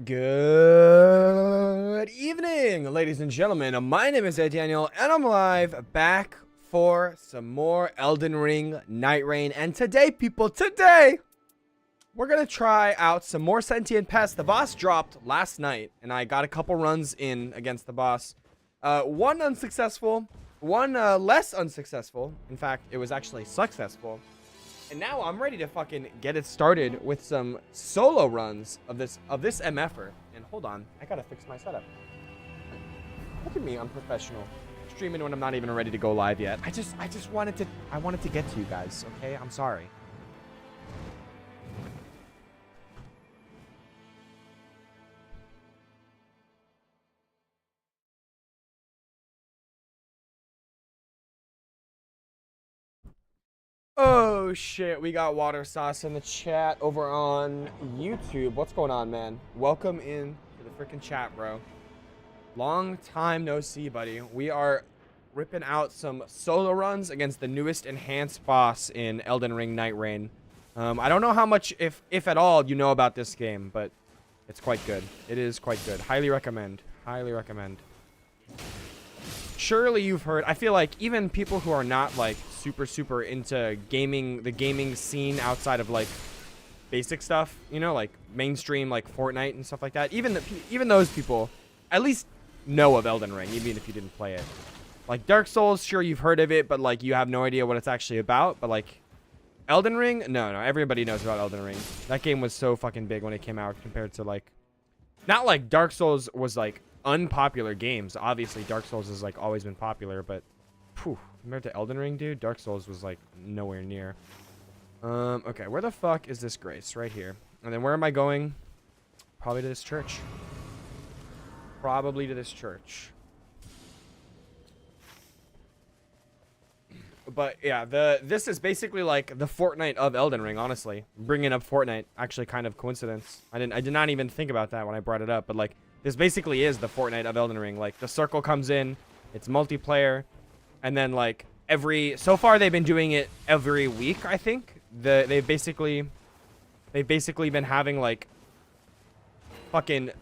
Good evening, ladies and gentlemen. My name is Daniel, and I'm live back for some more Elden Ring Nightreign. And today, people, we're going to try out some more Sentient Pest. The boss dropped last night, and I got a couple runs in against the boss. One unsuccessful, one less unsuccessful. In fact, it was actually successful. And now I'm ready to fucking get it started with some solo runs of this MFer. And hold on, I gotta fix my setup. Look at me, I'm professional. Streaming when I'm not even ready to go live yet. I wanted to get to you guys, okay? I'm sorry. Oh shit, we got Water Sauce in the chat over on YouTube. What's going on, man? Welcome in to the freaking chat, bro. Long time no see, buddy. We are ripping out some solo runs against the newest enhanced boss in Elden Ring Nightreign. I don't know how much, if at all, you know about this game, but it's quite good. It is quite good. Highly recommend. Highly recommend. Surely you've heard, I feel like even people who are not like super into gaming, the gaming scene outside of like basic stuff, you know, like mainstream like Fortnite and stuff like that, even those people at least know of Elden Ring, even if you didn't play it. Like Dark Souls, sure, you've heard of it, but like you have no idea what it's actually about. But like Elden Ring, no, everybody knows about Elden Ring. That game was so fucking big when it came out compared to like, not like Dark Souls was like unpopular games. Obviously Dark Souls has like always been popular, but whew, compared to Elden Ring, dude, Dark Souls was like nowhere near. Okay, where the fuck is this Grace? Right here. And then where am I going? Probably to this church. Probably to this church. But yeah, this is basically like the Fortnite of Elden Ring, honestly. Bringing up Fortnite, actually kind of coincidence. I did not even think about that when I brought it up, but like this basically is the Fortnite of Elden Ring. Like the circle comes in, it's multiplayer, and then like so far they've been doing it every week, I think. They've basically been having like fucking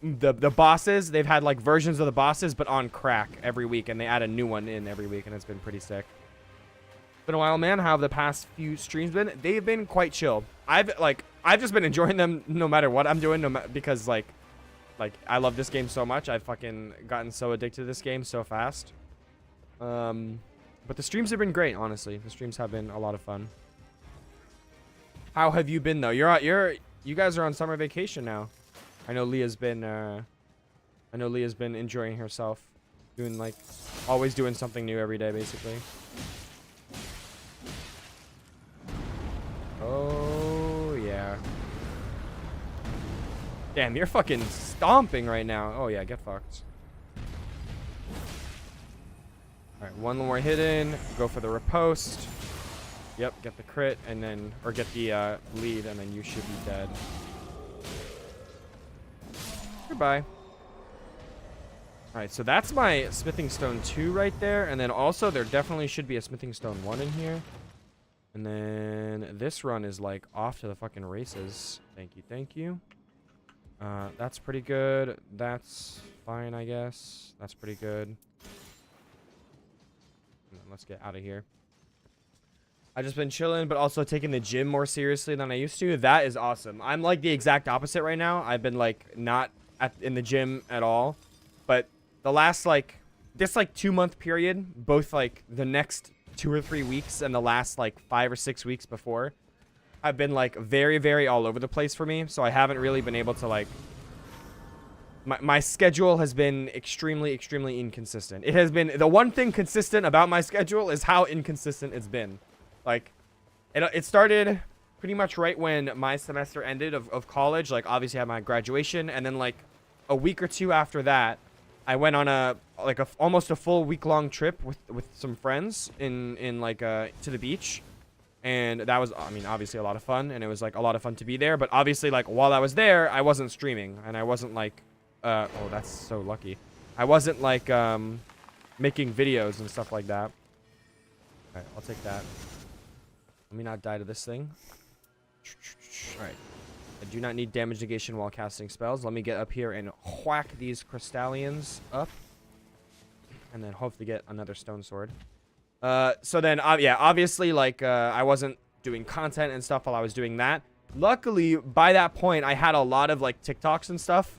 the bosses. They've had like versions of the bosses but on crack every week, and they add a new one in every week, and it's been pretty sick. Been a while, man. How have the past few streams been? They've been quite chill. I've just been enjoying them no matter what I'm doing, because like I love this game so much. I've fucking gotten so addicted to this game so fast. But the streams have been great, honestly. The streams have been a lot of fun. How have you been though? You guys are on summer vacation now. I know Leah's been enjoying herself, doing like always doing something new every day basically. Oh yeah. Damn, you're fucking stomping right now. Oh yeah, get fucked. Alright, one more hit in. Go for the riposte. Yep, get the crit, and then, or get the lead, and then you should be dead. Goodbye. Alright, so that's my Smithing Stone 2 right there, and then also there definitely should be a Smithing Stone 1 in here. And then this run is like off to the fucking races. Thank you, thank you. That's pretty good. That's fine, I guess. That's pretty good. Let's get out of here. I've just been chilling, but also taking the gym more seriously than I used to. That is awesome. I'm like the exact opposite right now. I've been like not in the gym at all. But the last this 2-month period, both like the next 2 or 3 weeks and the last like 5 or 6 weeks before, I've been like very all over the place for me. So I haven't really been able to like, my schedule has been extremely inconsistent. It has been, the one thing consistent about my schedule is how inconsistent it's been. Like it started pretty much right when my semester ended of college. Like obviously I had my graduation, and then like a week or two after that I went on almost a full week-long trip with some friends in like to the beach. And that was, I mean, obviously a lot of fun, and it was like a lot of fun to be there. But obviously, like while I was there, I wasn't streaming, and I wasn't like, oh, that's so lucky. I wasn't like making videos and stuff like that. All right, I'll take that. Let me not die to this thing. All right. I do not need damage negation while casting spells. Let me get up here and whack these crystallians up. And then hopefully get another stone sword. So then, yeah, obviously, like, I wasn't doing content and stuff while I was doing that. Luckily, by that point, I had a lot of, like, TikToks and stuff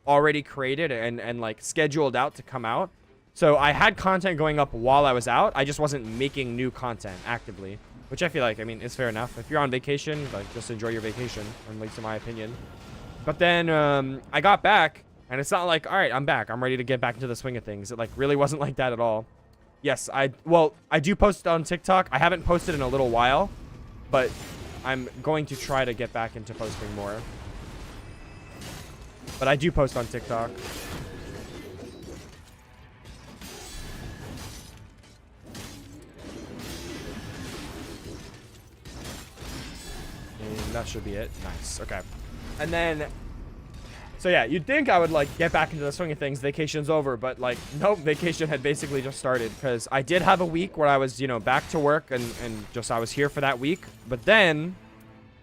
already created and like, scheduled out to come out. So I had content going up while I was out. I just wasn't making new content actively. Which I feel like, I mean, is fair enough. If you're on vacation, like, just enjoy your vacation, at least in my opinion. But then I got back, and it's not like, all right, I'm back. I'm ready to get back into the swing of things. It, like, really wasn't like that at all. Yes, I do post on TikTok. I haven't posted in a little while, but I'm going to try to get back into posting more. But I do post on TikTok. That should be it. Nice. Okay. And then, so yeah, you'd think I would, like, get back into the swing of things. Vacation's over, but, like, nope, vacation had basically just started, because I did have a week where I was, you know, back to work and just I was here for that week. But then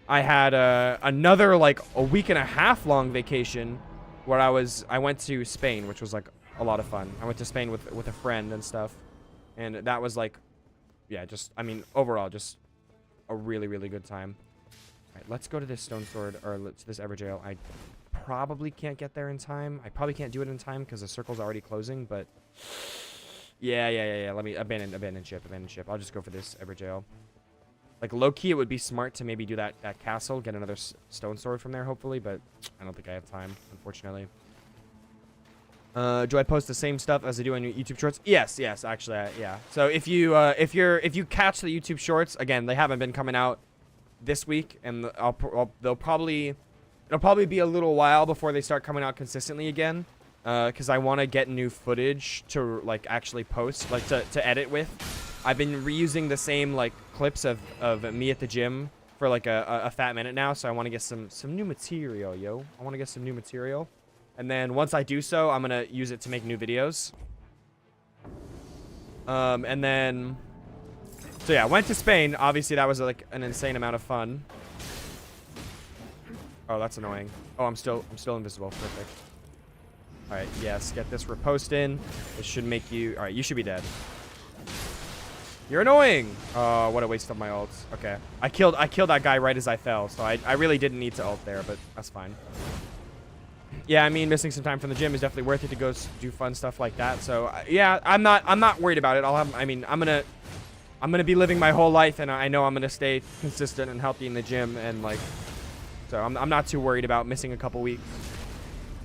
I had another, like, a week and a half long vacation where I went to Spain, which was, like, a lot of fun. I went to Spain with a friend and stuff, and that was, like, yeah, just, I mean, overall, just a really, really good time. Alright, let's go to this stone sword, or to this Everjail. I probably can't get there in time. I probably can't do it in time because the circle's already closing, but yeah. Let me abandon ship. I'll just go for this Everjail. Like, low-key, it would be smart to maybe do that castle, get another stone sword from there, hopefully, but I don't think I have time, unfortunately. Do I post the same stuff as I do on your YouTube shorts? Yes, actually, yeah. So if you catch the YouTube shorts, again, they haven't been coming out this week, and it'll probably be a little while before they start coming out consistently again, because I want to get new footage to, like, actually post, like, to edit with. I've been reusing the same, like, clips of me at the gym for, like, a fat minute now, so I want to get some new material, yo. I want to get some new material, and then once I do so, I'm gonna use it to make new videos. And then, so yeah, I went to Spain. Obviously, that was, like, an insane amount of fun. Oh, that's annoying. Oh, I'm still invisible. Perfect. All right, yes, get this riposte in. This should make you... All right, you should be dead. You're annoying. Oh, what a waste of my ult. Okay, I killed that guy right as I fell, so I really didn't need to ult there, but that's fine. Yeah, I mean, missing some time from the gym is definitely worth it to go do fun stuff like that. So yeah, I'm not worried about it. I'm gonna be living my whole life, and I know I'm gonna stay consistent and healthy in the gym, and, like, so I'm not too worried about missing a couple weeks.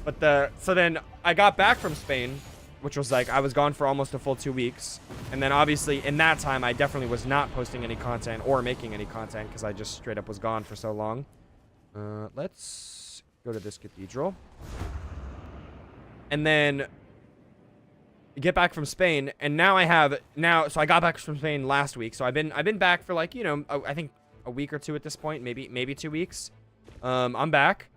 But so then I got back from Spain, which was, like, I was gone for almost a full 2 weeks, and then obviously in that time I definitely was not posting any content or making any content because I just straight up was gone for so long. Let's go to this cathedral, and then get back from Spain, and now so I got back from Spain last week, so I've been back for, like, you know, I think a week or two at this point, maybe 2 weeks. I'm back,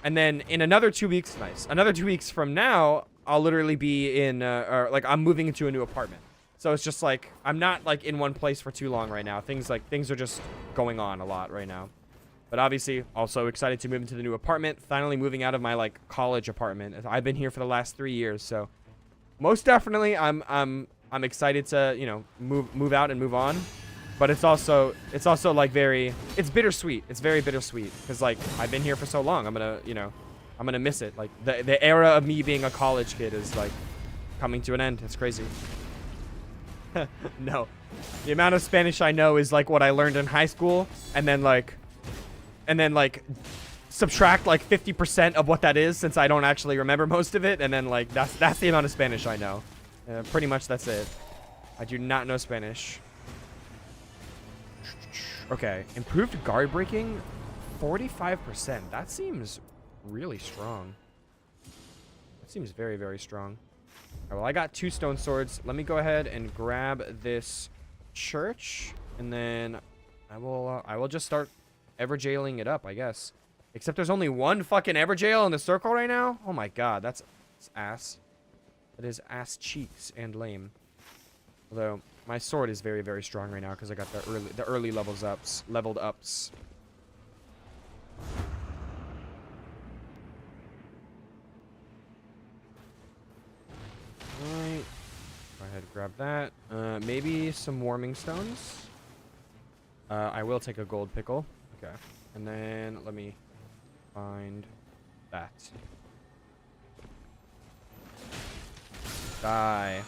and then in another 2 weeks, another 2 weeks from now, I'll literally be in or, like, I'm moving into a new apartment. So it's just, like, I'm not, like, in one place for too long right now. Things are just going on a lot right now. But obviously, also excited to move into the new apartment, finally moving out of my, like, college apartment. I've been here for the last 3 years, so most definitely I'm excited to, you know, move out and move on. But it's also like it's bittersweet. It's very bittersweet because, like, I've been here for so long. I'm gonna miss it. Like, the era of me being a college kid is, like, coming to an end. It's crazy. No, the amount of Spanish I know is, like, what I learned in high school, and then like subtract, like, 50% of what that is, since I don't actually remember most of it, and then, like, that's the amount of Spanish I know. Pretty much that's it. I do not know Spanish. Okay, improved guard breaking, 45%. That seems really strong. That seems very, very strong. All right, well, I got 2 stone swords. Let me go ahead and grab this church, and then I will just start Everjailing it up, I guess. Except there's only one fucking Everjail in the circle right now. Oh my god, that's ass. That is ass cheeks and lame. Although my sword is very, very strong right now because I got the early leveled ups. Grab that. Maybe some warming stones. I will take a gold pickle. Okay. And then let me find that. Die.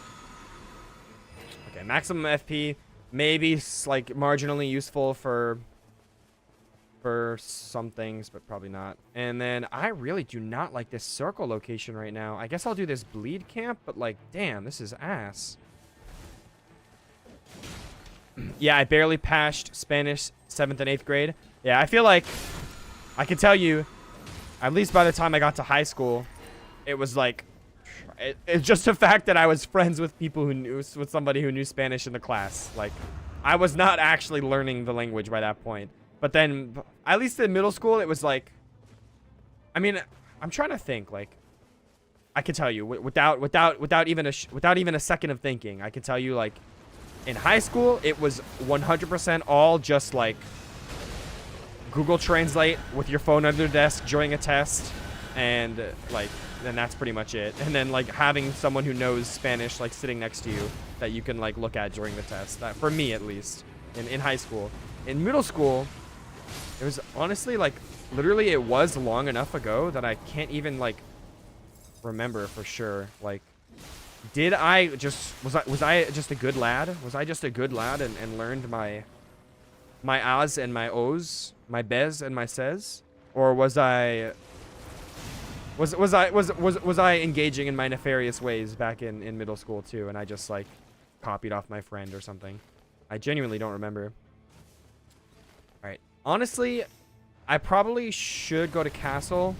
Okay, maximum FP. Maybe like marginally useful for some things, but probably not. And then I really do not like this circle location right now. I guess I'll do this bleed camp, but like, damn, this is ass. Yeah, I barely passed Spanish 7th and 8th grade. Yeah, I feel like I can tell you, at least by the time I got to high school, it was like, it's just the fact that I was friends with people who knew, with somebody who knew Spanish in the class. Like, I was not actually learning the language by that point. But then, at least in middle school, it was like, I mean, I'm trying to think. Like, I can tell you without even a second of thinking, I can tell you, like, in high school, it was 100% all just like Google Translate with your phone under the desk during a test, and like, then that's pretty much it. And then like having someone who knows Spanish like sitting next to you that you can like look at during the test. That, for me at least, in high school. In middle school, it was honestly like literally it was long enough ago that I can't even like remember for sure. Like, did I just was I just a good lad? Was I just a good lad and learned my ahs and my ohs, my bez and my says, or was I engaging in my nefarious ways back in middle school too, and I just like copied off my friend or something? I genuinely don't remember. All right, honestly, I probably should go to castle.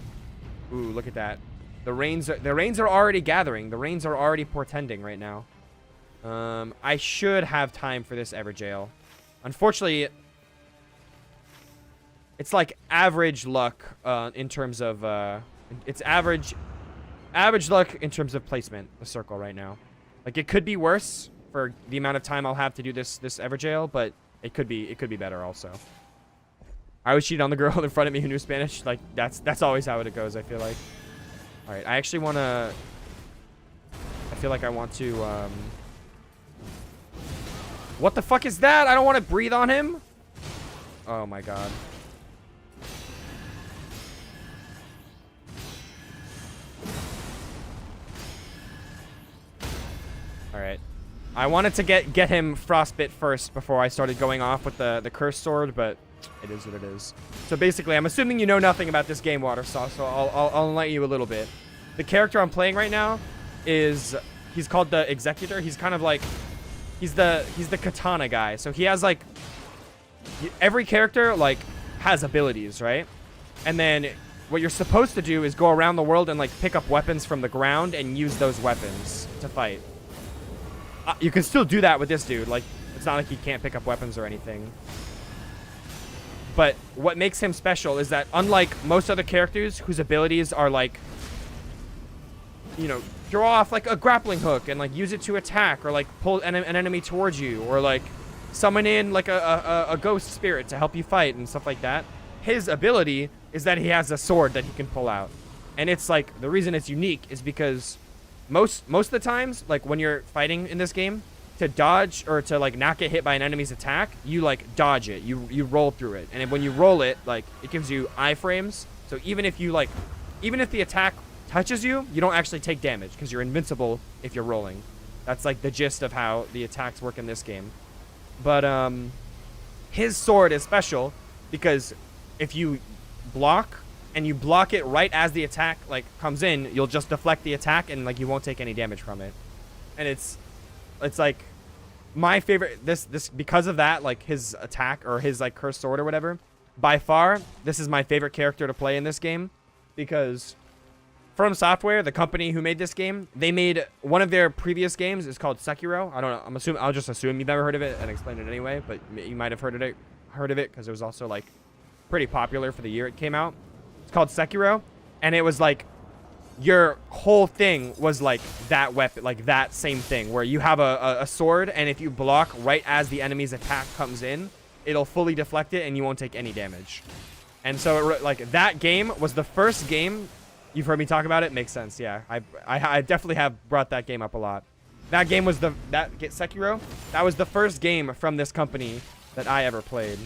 Ooh, look at that. The rains are already gathering. The rains are already portending right now. I should have time for this Everjail. Unfortunately, it's like average luck in terms of it's average luck in terms of placement, the circle right now. Like, it could be worse for the amount of time I'll have to do this Everjail, but it could be better also. I always cheat on the girl in front of me who knew Spanish. Like, that's always how it goes, I feel like. All right, I actually want to... I feel like I want to... What the fuck is that? I don't want to breathe on him. Oh my god. All right. I wanted to get him frostbit first before I started going off with the cursed sword, but it is what it is. So basically, I'm assuming you know nothing about this game, Watersauce, so I'll enlighten you a little bit. The character I'm playing right now is... He's called the Executor. He's kind of like... He's the katana guy. So he has, like... Every character, like, has abilities, right? And then what you're supposed to do is go around the world and, like, pick up weapons from the ground and use those weapons to fight. You can still do that with this dude. Like, it's not like he can't pick up weapons or anything. But what makes him special is that, unlike most other characters whose abilities are, like... You know, throw off, like, a grappling hook and, like, use it to attack, or, like, pull an enemy towards you, or, like, summon in, like, a ghost spirit to help you fight and stuff like that. His ability is that he has a sword that he can pull out. And it's, like, the reason it's unique is because most of the times, like, when you're fighting in this game, to dodge or to, like, not get hit by an enemy's attack, you, like, dodge it. You roll through it. And when you roll it, like, it gives you iframes. So even if you, like, even if the attack touches you, you don't actually take damage because you're invincible if you're rolling. That's like the gist of how the attacks work in this game. But his sword is special because if you block and you block it right as the attack like comes in, you'll just deflect the attack and like you won't take any damage from it. And it's like my favorite this because of that, like his attack or his like cursed sword or whatever. By far, this is my favorite character to play in this game because From Software, the company who made this game, they made one of their previous games is called Sekiro. I don't know. I'll just assume you've never heard of it and explain it anyway, but you might have heard of it because it was also like pretty popular for the year it came out. It's called Sekiro, and it was like your whole thing was like that weapon, like that same thing where you have a sword, and if you block right as the enemy's attack comes in, it'll fully deflect it and you won't take any damage. And so like that game was the first game. You've heard me talk about it. Makes sense. Yeah, I definitely have brought that game up a lot. That game was Sekiro, that was the first game from this company that I ever played.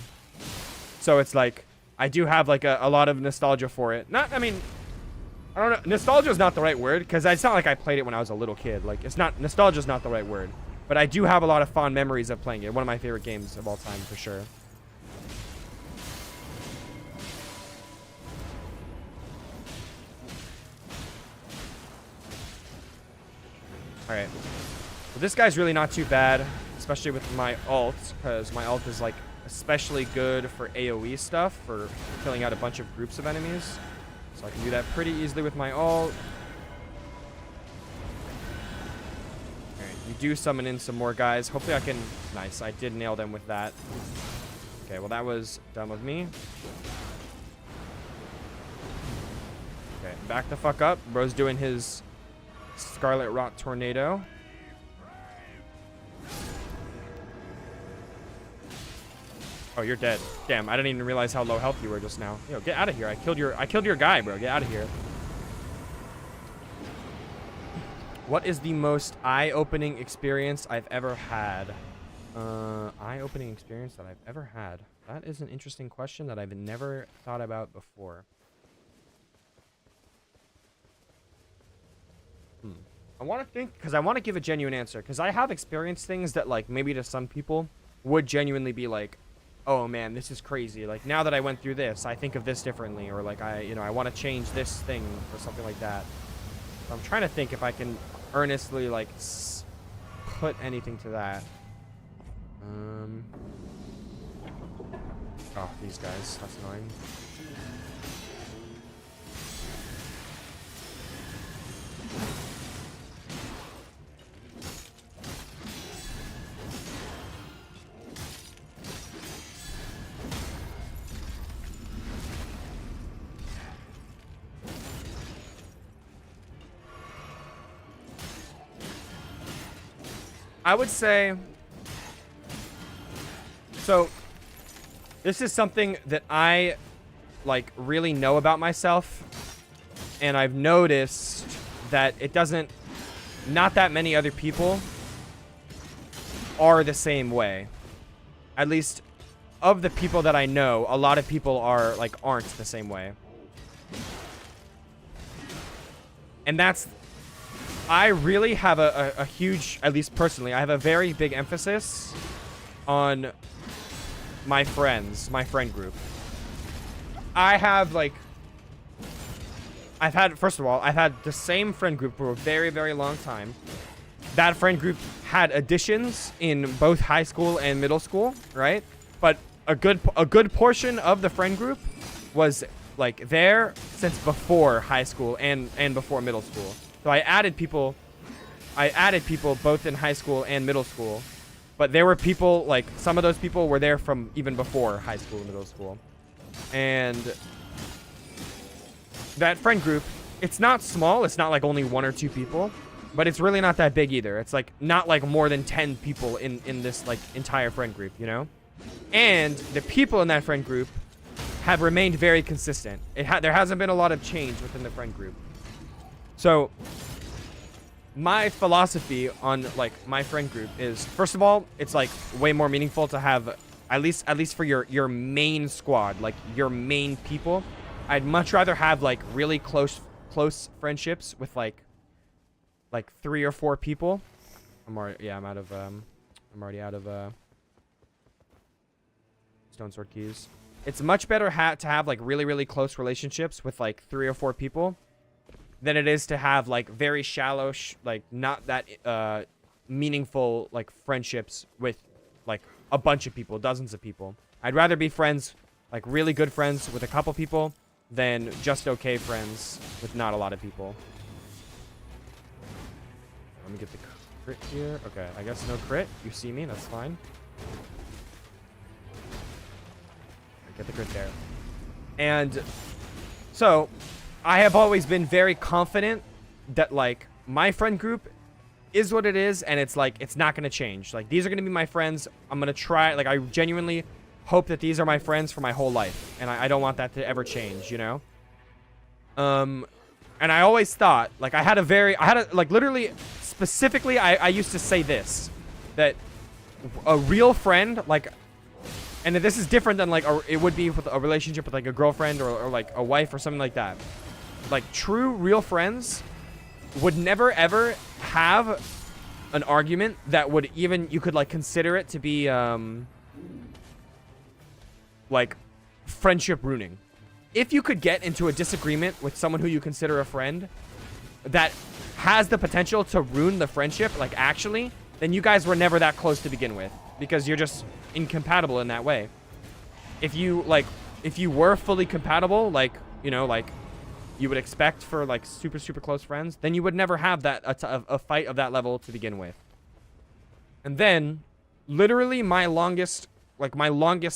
So it's like, I do have like a lot of nostalgia for it. I mean, I don't know. Nostalgia is not the right word, because it's not like I played it when I was a little kid. Like, nostalgia is not the right word. But I do have a lot of fond memories of playing it. One of my favorite games of all time, for sure. Alright. Well, this guy's really not too bad, especially with my ult, because my ult is, like, especially good for AoE stuff, for killing out a bunch of groups of enemies. So I can do that pretty easily with my ult. Alright, you do summon in some more guys. Hopefully I can... Nice, I did nail them with that. Okay, well that was done with me. Okay, back the fuck up. Bro's doing his Scarlet Rot Tornado. Oh, you're dead. Damn, I didn't even realize how low health you were just now. Yo, get out of here. I killed your guy, bro. Get out of here. What is the most eye-opening experience I've ever had? Eye-opening experience that I've ever had. That is an interesting question that I've never thought about before. I want to think, because I want to give a genuine answer, because I have experienced things that, like, maybe to some people would genuinely be like, oh man, this is crazy. Like, now that I went through this, I think of this differently, or like, I want to change this thing or something like that. So I'm trying to think if I can earnestly, like, put anything to that. Oh, these guys, that's annoying. I would say, so this is something that I, like, really know about myself, and I've noticed that it doesn't, not that many other people are the same way. At least of the people that I know, a lot of people aren't the same way. And that's, I really have a huge, at least personally, I have a very big emphasis on my friends, my friend group. I have, like, first of all, I've had the same friend group for a very, very long time. That friend group had additions in both high school and middle school, right? But a good portion of the friend group was, like, there since before high school and before middle school. So I added people both in high school and middle school. But there were people, like, some of those people were there from even before high school and middle school. And that friend group, it's not small. It's not like only 1 or 2 people. But it's really not that big either. It's, like, not like more than 10 people in this, like, entire friend group, you know? And the people in that friend group have remained very consistent. There hasn't been a lot of change within the friend group. So my philosophy on, like, my friend group is, first of all, it's, like, way more meaningful to have at least for your main squad, like, your main people. I'd much rather have, like, really close friendships with, like 3 or 4 people. I'm already out of stone sword keys. It's much better to have, like, really, really close relationships with, like, 3 or 4 people than it is to have, like, very shallow, like, not that meaningful, like, friendships with, like, a bunch of people, dozens of people. I'd rather be friends, like, really good friends with a couple people than just okay friends with not a lot of people. Let me get the crit here. Okay, I guess no crit. You see me, that's fine. Get the crit there. And so I have always been very confident that, like, my friend group is what it is, and it's, like, it's not going to change. Like, these are going to be my friends. I'm going to try, like, I genuinely hope that these are my friends for my whole life, and I don't want that to ever change, you know? And I always thought, like, I had a, like, literally specifically, I used to say this, that a real friend, like, and this is different than like it would be with a relationship with like a girlfriend or like a wife or something like that. Like true real friends would never ever have an argument that would even, you could like consider it to be like friendship ruining. If you could get into a disagreement with someone who you consider a friend that has the potential to ruin the friendship, like actually, then you guys were never that close to begin with, because you're just incompatible in that way. If you were fully compatible, like, you know, like you would expect for like super close friends, then you would never have that a fight of that level to begin with. And then literally my longest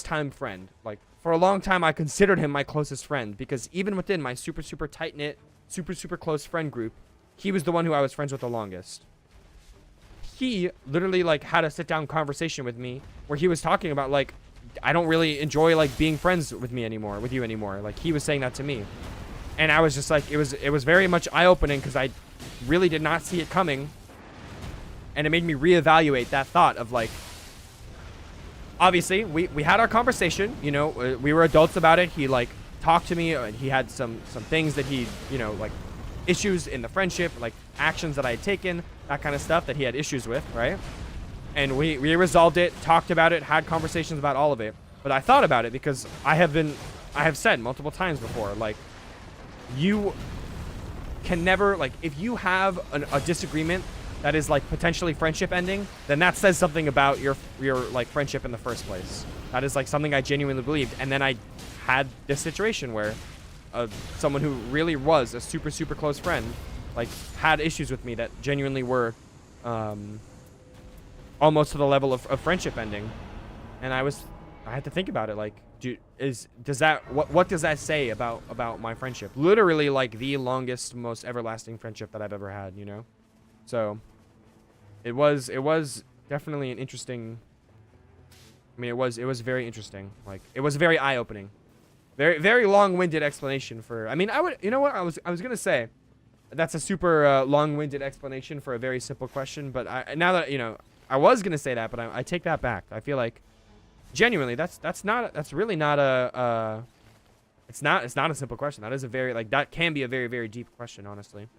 time friend, like for a long time I considered him my closest friend, because even within my super tight-knit, super close friend group, he was the one who I was friends with the longest. He literally like had a sit-down conversation with me where he was talking about like, I don't really enjoy like being friends with you anymore. Like he was saying that to me. And I was just like, it was very much eye-opening, because I really did not see it coming. And it made me reevaluate that thought of like, obviously we had our conversation, you know, we were adults about it. He like talked to me, and he had some things that he, you know, like issues in the friendship, like actions that I had taken, that kind of stuff that he had issues with, right? And we resolved it, talked about it, had conversations about all of it. But I thought about it because I have said multiple times before, like, you can never, like, if you have a disagreement that is like potentially friendship ending, then that says something about your like friendship in the first place. That is like something I genuinely believed. And then I had this situation where someone who really was a super close friend like had issues with me that genuinely were almost to the level of friendship ending. And I had to think about it, like, what does that say about my friendship? Literally like the longest, most everlasting friendship that I've ever had, you know? So it was definitely an interesting, I mean, it was very interesting. Like, it was very eye-opening. Very long-winded explanation for, I mean, you know what, I was going to say that's a super long-winded explanation for a very simple question, but now that, you know, I was going to say that, but I take that back. I feel like genuinely that's really not it's not a simple question. That is a very, like, that can be a very deep question, honestly.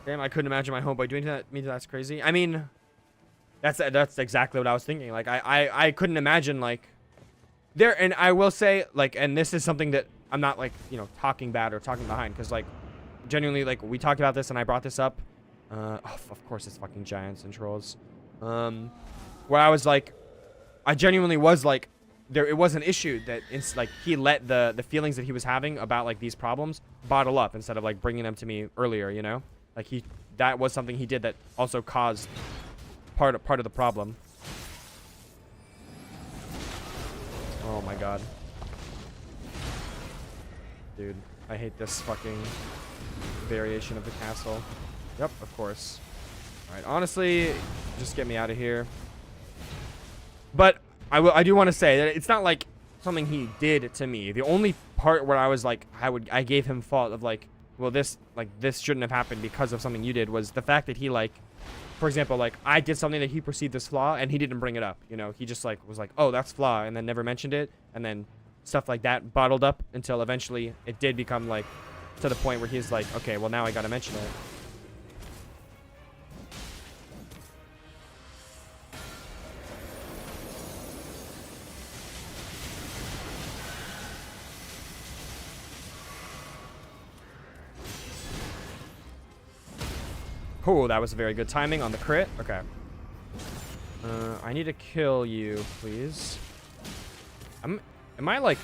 Damn, I couldn't imagine my homeboy doing that. That's crazy. I mean, that's exactly what I was thinking. Like, I couldn't imagine, like, there, and I will say, like, and this is something that I'm not, like, you know, talking bad or talking behind, because, like, genuinely, like, we talked about this and I brought this up. Oh, of course it's fucking giants and trolls. Where I was like, I genuinely was like, it was an issue that it's like he let the feelings that he was having about like these problems bottle up instead of like bringing them to me earlier, you know? Like that was something he did that also caused part of the problem. Oh my god. Dude, I hate this fucking variation of the castle. Yep, of course. Alright, honestly, just get me out of here. But I do want to say that it's not like something he did to me. The only part where I was like, I gave him fault of like, well, this shouldn't have happened because of something you did, was the fact that he, like, for example, like, I did something that he perceived as flaw and he didn't bring it up, you know? He just like was like, oh, that's flaw, and then never mentioned it, and then stuff like that bottled up until eventually it did become like to the point where he's like, okay, well, now I gotta mention it. Oh, that was very good timing on the crit. Okay. I need to kill you, please. Am I like...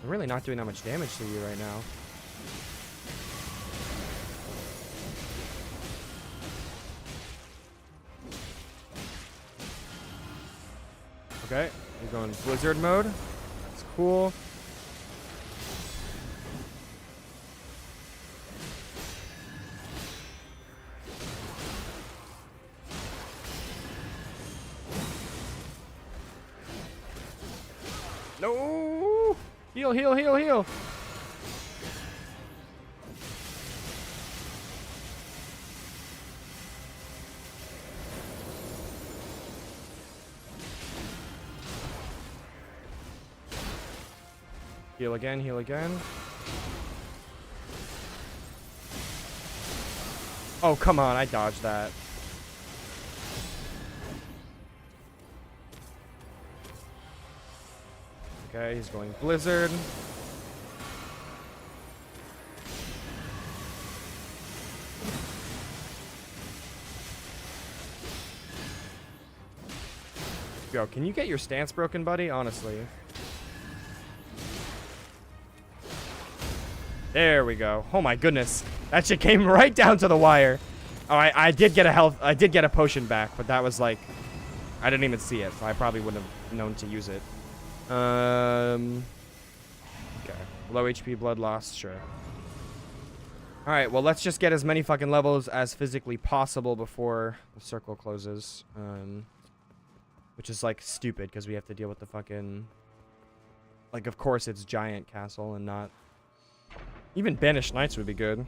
I'm really not doing that much damage to you right now. Okay, we're going blizzard mode. That's cool. No! Heal, heal, heal, heal! Heal again, heal again. Oh, come on, I dodged that. Okay, he's going Blizzard. Yo, can you get your stance broken, buddy? Honestly. There we go. Oh my goodness. That shit came right down to the wire. Oh, I did get a potion back, but that was like, I didn't even see it, so I probably wouldn't have known to use it. Okay. Low HP, blood loss, sure. Alright, well, let's just get as many fucking levels as physically possible before the circle closes. Which is, like, stupid, because we have to deal with the fucking... Like, of course it's Giant Castle and not... Even Banished Knights would be good.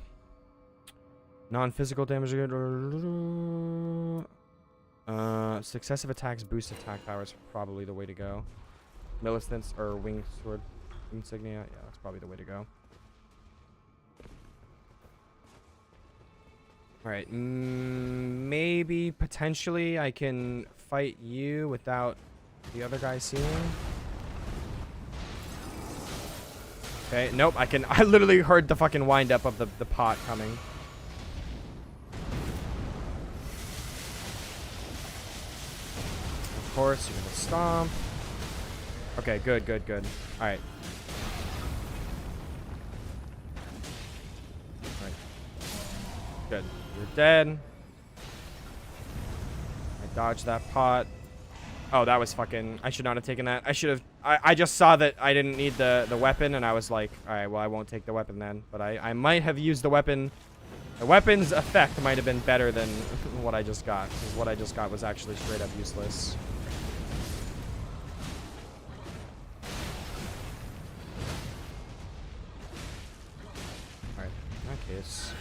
Non-physical damage are good. Successive attacks boost attack power is probably the way to go. Millicents or Wing Sword Insignia. Yeah, that's probably the way to go. Alright, maybe, potentially, I can fight you without the other guy seeing. Okay, nope, I literally heard the fucking wind up of the pot coming. Of course, you're gonna stomp. Okay, good, good, good. Alright. Alright. Good. You're dead. I dodged that pot. Oh, that was fucking... I should not have taken that. I should have... I just saw that I didn't need the weapon, and I was like, alright, well, I won't take the weapon then. But I might have used the weapon... The weapon's effect might have been better than what I just got. Because what I just got was actually straight up useless. Alright, in that case...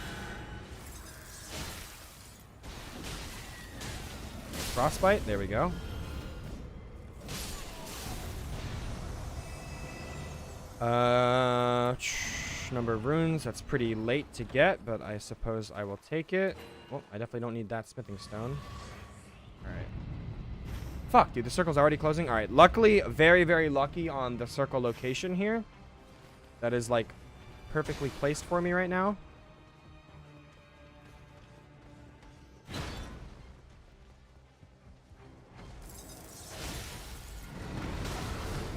Frostbite, there we go. Number of runes, that's pretty late to get, but I suppose I will take it. Well, I definitely don't need that smithing stone. Alright. Fuck, dude, the circle's already closing. Alright, luckily, very, very lucky on the circle location here. That is, like, perfectly placed for me right now.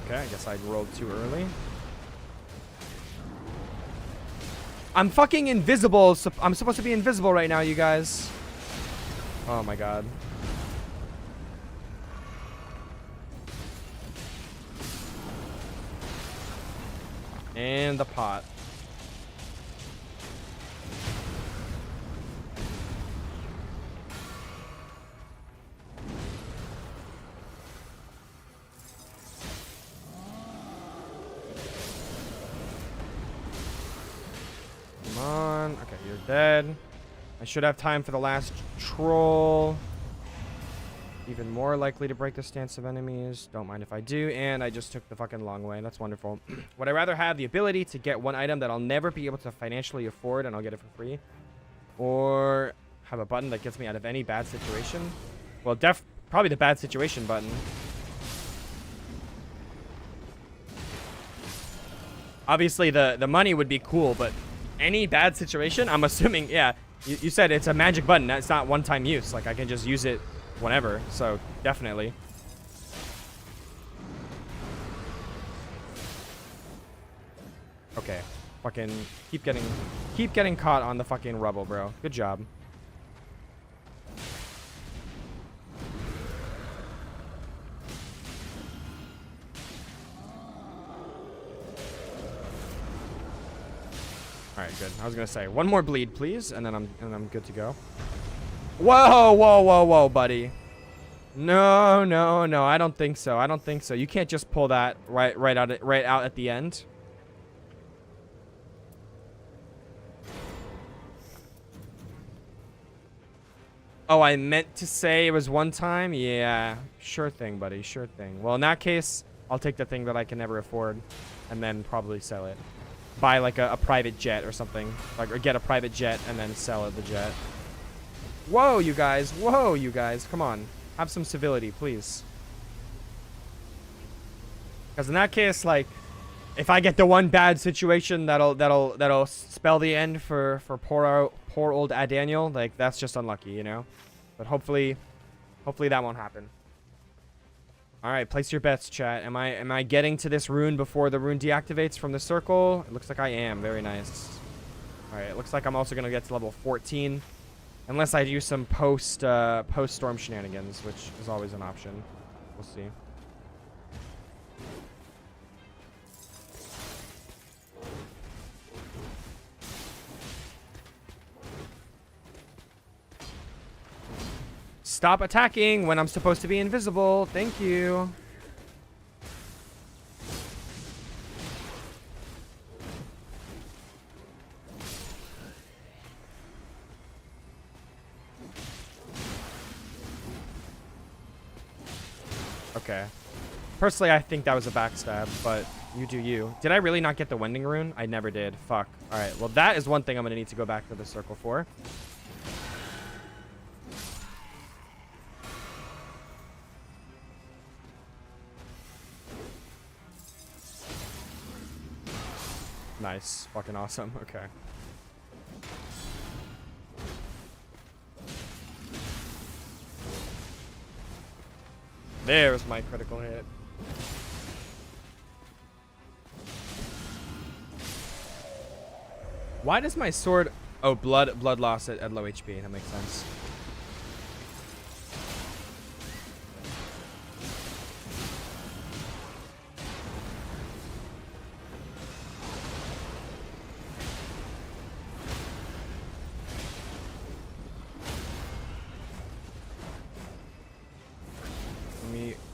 Okay, I guess I rolled too early. I'm fucking invisible. I'm supposed to be invisible right now, you guys. Oh my god. And the pot. Come on. Okay, you're dead. I should have time for the last troll. Even more likely to break the stance of enemies. Don't mind if I do. And I just took the fucking long way. That's wonderful. Would I rather have the ability to get one item that I'll never be able to financially afford and I'll get it for free? Or have a button that gets me out of any bad situation? Well, probably the bad situation button. Obviously, the money would be cool, but any bad situation, I'm assuming, yeah. You said it's a magic button. That's not one-time use. Like, I can just use it whenever, so definitely. Okay, fucking keep getting caught on the fucking rubble, bro. Good job. All right, good. I was gonna say one more bleed, please, and then I'm good to go. Whoa, whoa, whoa, whoa, buddy. No, no, no. I don't think so. I don't think so. You can't just pull that right out at the end. Oh, I meant to say it was one time? Yeah. Sure thing, buddy. Sure thing. Well, in that case, I'll take the thing that I can never afford. and then probably sell it. Buy like a private jet or something, like, or get a private jet and then sell it the jet. Whoa, you guys! Whoa, you guys! Come on, have some civility, please. Because in that case, like, if I get the one bad situation that'll spell the end for poor old Daniel, like, that's just unlucky, you know. But hopefully that won't happen. All right, place your bets, chat. Am I getting to this rune before the rune deactivates from the circle? It looks like I am. Very nice. All right, it looks like I'm also gonna get to level 14, unless I do some post storm shenanigans, which is always an option. We'll see. Stop attacking when I'm supposed to be invisible. Thank you. Okay. Personally, I think that was a backstab, but you do you. Did I really not get the wending rune? I never did. Fuck. All right. Well, that is one thing I'm going to need to go back to the circle for. Nice. Fucking awesome. Okay. There's my critical hit. Why does my sword... Oh, blood loss at low HP. That makes sense.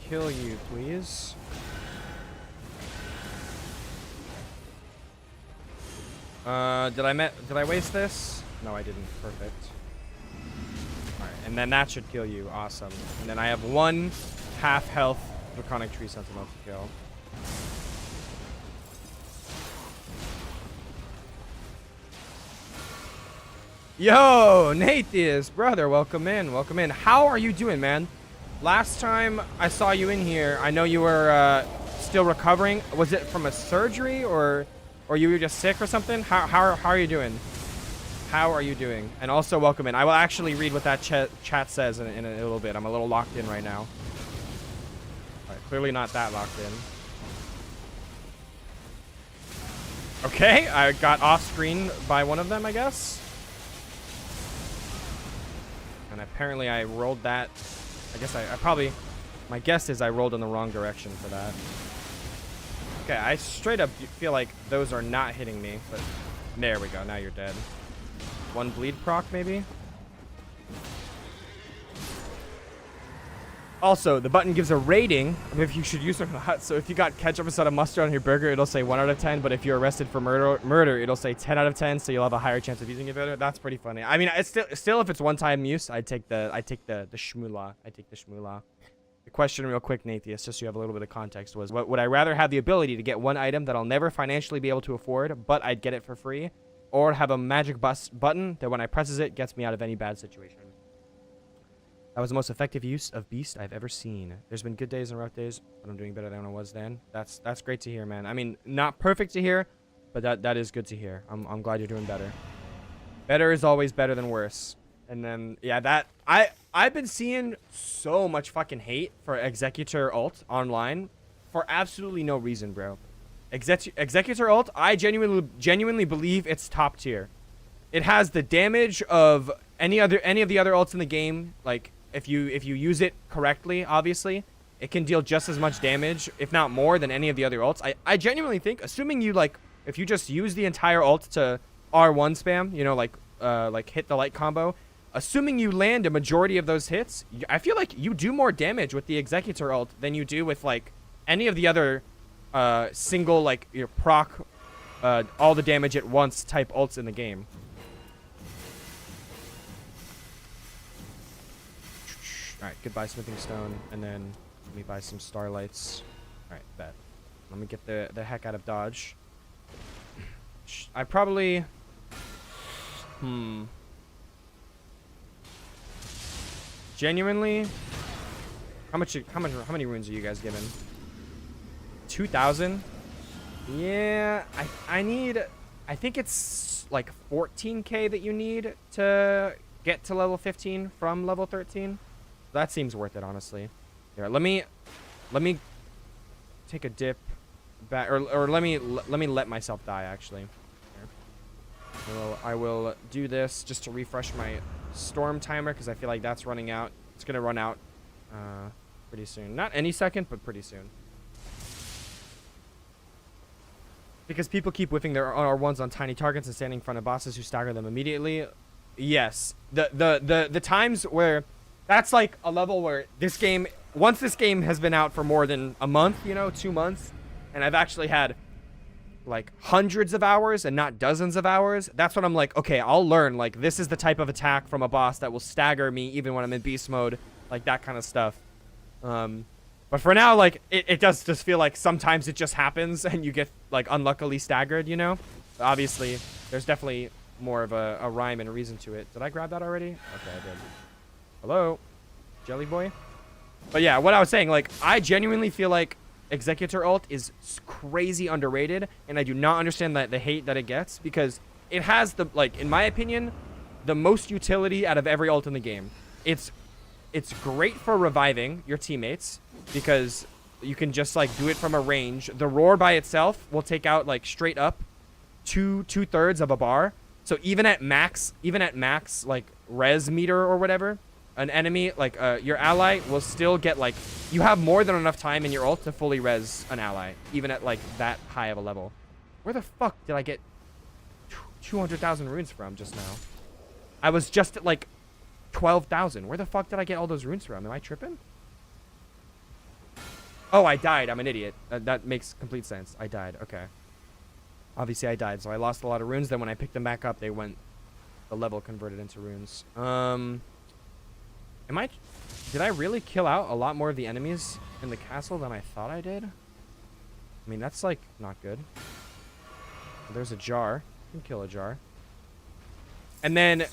Kill you, please. Did I waste this? No, I didn't. Perfect. Alright, and then that should kill you. Awesome. And then I have one half health Draconic Tree Sentinel to kill. Yo, Nathius, brother, welcome in. Welcome in. How are you doing, man? Last time I saw you in here, I know you were still recovering. Was it from a surgery or you were just sick or something? How are you doing? How are you doing? And also welcome in. I will actually read what that chat says in a little bit. I'm a little locked in right now. All right, clearly not that locked in. Okay, I got off screen by one of them, I guess. And apparently I rolled that. I guess I probably, my guess is I rolled in the wrong direction for that. Okay, I straight up feel like those are not hitting me, but there we go. Now you're dead. One bleed proc, maybe? Also, the button gives a rating of if you should use it or not. So if you got ketchup instead of mustard on your burger, it'll say 1 out of 10. But if you're arrested for murder, it'll say 10 out of 10. So you'll have a higher chance of using it better. That's pretty funny. I mean, it's still if it's one-time use, I take the shmoolah. I take the shmoolah. The question, real quick, Nathius, just so you have a little bit of context, was: would I rather have the ability to get one item that I'll never financially be able to afford, but I'd get it for free, or have a magic button that when I presses it gets me out of any bad situation? That was the most effective use of Beast I've ever seen. There's been good days and rough days, but I'm doing better than I was then. That's great to hear, man. I mean, not perfect to hear, but that is good to hear. I'm glad you're doing better. Better is always better than worse. And then, yeah, I've been seeing so much fucking hate for Executor ult online for absolutely no reason, bro. Executor ult, I genuinely believe it's top tier. It has the damage of any of the other ults in the game. Like, if you use it correctly, obviously, it can deal just as much damage, if not more, than any of the other ults. I genuinely think, assuming you, like, if you just use the entire ult to R1 spam, you know, like hit the light combo, assuming you land a majority of those hits, I feel like you do more damage with the Executor ult than you do with, like, any of the other single, like, your proc all the damage at once type ults in the game. Alright, goodbye Smithing Stone, and then let me buy some Starlights. Alright, bet. Let me get the heck out of dodge. I probably... Genuinely... How many runes are you guys given? 2,000? Yeah, I need... I think it's like 14k that you need to get to level 15 from level 13. That seems worth it, honestly. Here, let me take a dip back, or let me let myself die, actually. Here. So I will do this just to refresh my storm timer, because I feel like that's running out. It's gonna run out pretty soon. Not any second, but pretty soon. Because people keep whiffing their R1s on tiny targets and standing in front of bosses who stagger them immediately. Yes. The times where that's like a level where this game, once this game has been out for more than a month, you know, 2 months, and I've actually had like hundreds of hours and not dozens of hours, that's when I'm like, okay, I'll learn, like, this is the type of attack from a boss that will stagger me even when I'm in beast mode, like that kind of stuff. But for now, like, it does just feel like sometimes it just happens and you get, like, unluckily staggered, you know? But obviously, there's definitely more of a rhyme and a reason to it. Did I grab that already? Okay, I did. Hello? Jelly boy? But yeah, what I was saying, like, I genuinely feel like Executor ult is crazy underrated, and I do not understand the hate that it gets, because it has the, like, in my opinion, the most utility out of every ult in the game. It's great for reviving your teammates, because you can just, like, do it from a range. The roar by itself will take out, like, straight up two-thirds of a bar. So even at max, like, res meter or whatever, an enemy, like, your ally will still get, like, you have more than enough time in your ult to fully res an ally, even at, like, that high of a level. Where the fuck did I get 200,000 runes from just now? I was just at, like, 12,000. Where the fuck did I get all those runes from? Am I tripping? Oh, I died. I'm an idiot. That makes complete sense. I died. Okay. Obviously, I died, so I lost a lot of runes. Then when I picked them back up, they went... The level converted into runes. Did I really kill out a lot more of the enemies in the castle than I thought I did? I mean, that's, like, not good. There's a jar. You can kill a jar. And then...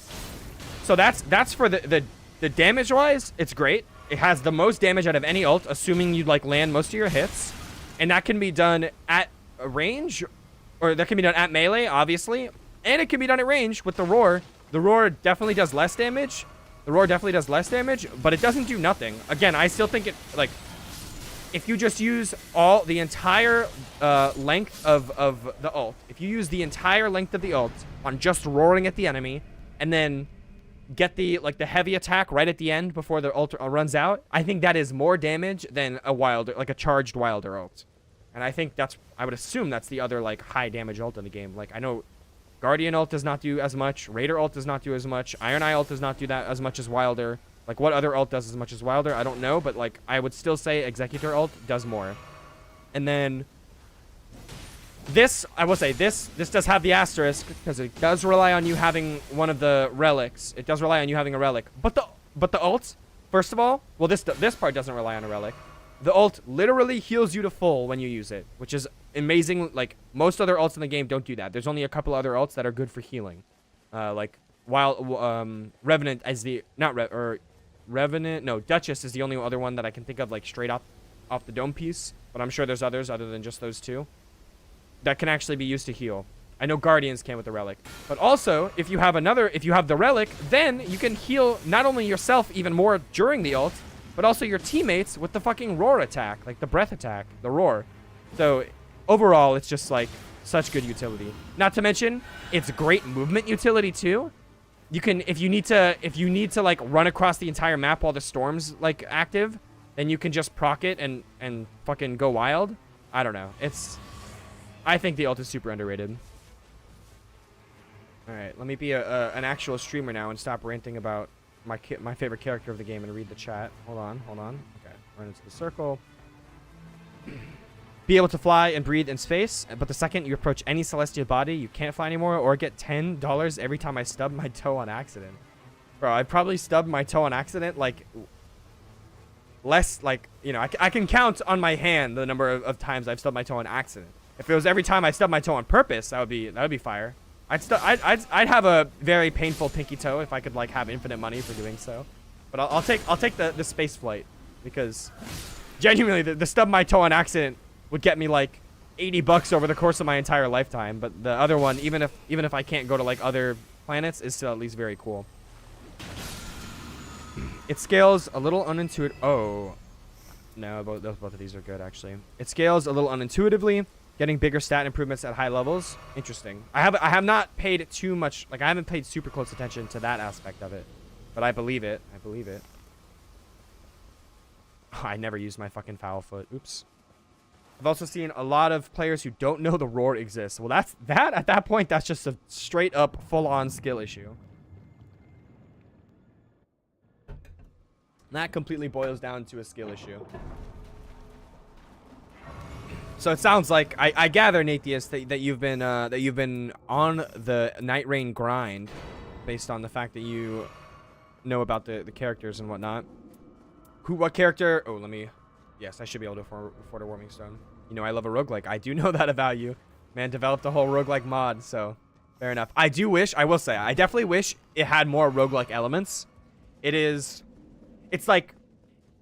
So that's for the damage-wise, it's great. It has the most damage out of any ult, assuming you, like, land most of your hits. And that can be done at range, or that can be done at melee, obviously. And it can be done at range with the roar. The roar definitely does less damage. But it doesn't do nothing. Again, I still think it, like, if you just use the entire length of the ult, if you use the entire length of the ult on just roaring at the enemy, and then get the, like, the heavy attack right at the end before the ult runs out, I think that is more damage than a wilder, like a charged wilder ult. And I think I would assume that's the other, like, high damage ult in the game. Like, I know Guardian ult does not do as much, Raider ult does not do as much, Iron Eye ult does not do that as much as Wilder. Like, what other ult does as much as Wilder, I don't know, but, like, I would still say Executor ult does more. And then this, I will say, this does have the asterisk, because it does rely on you having one of the relics. It does rely on you having a relic. But the ult, first of all, well, this part doesn't rely on a relic. The ult literally heals you to full when you use it, which is amazing. Like, most other ults in the game don't do that. There's only a couple other ults that are good for healing. Like, while Revenant is the... Revenant... No, Duchess is the only other one that I can think of, like, straight up off the dome piece. But I'm sure there's others other than just those two that can actually be used to heal. I know Guardians can with the relic. But also, if you have the relic, then you can heal not only yourself even more during the ult, but also your teammates with the fucking roar attack, like the breath attack, the roar. So overall, it's just, like, such good utility. Not to mention, it's great movement utility too. You can, if you need to like run across the entire map while the storm's, like, active, then you can just proc it and fucking go wild. I don't know. I think the ult is super underrated. All right, let me be an actual streamer now and stop ranting about my favorite character of the game and read the chat. Hold on. Okay, run into the circle. Be able to fly and breathe in space, but the second you approach any celestial body, you can't fly anymore, or get $10 every time I stub my toe on accident. Bro, I probably stubbed my toe on accident, like less, like, you know, I can count on my hand the number of times I've stubbed my toe on accident. If it was every time I stubbed my toe on purpose, that would be fire. I'd have a very painful pinky toe if I could, like, have infinite money for doing so. But I'll take the space flight, because genuinely the stub my toe on accident would get me like $80 over the course of my entire lifetime. But the other one, even if I can't go to like other planets, is still at least very cool. It scales a little unintuitive. Oh, no, both of these are good actually. It scales a little unintuitively, getting bigger stat improvements at high levels. Interesting. I have not paid too much, like I haven't paid super close attention to that aspect of it, but I believe it. I believe it. Oh, I never used my fucking foul foot. Oops. I've also seen a lot of players who don't know the roar exists. Well, at that point, that's just a straight up full-on skill issue. That completely boils down to a skill issue. So it sounds like I gather, Nathius, that you've been on the Nightreign grind, based on the fact that you know about the characters and whatnot. What character? Oh, let me. Yes, I should be able to afford a Warming Stone. You know, I love a roguelike. I do know that about you. Man developed a whole roguelike mod, so fair enough. I do wish, I will say, I definitely wish it had more roguelike elements. It's like,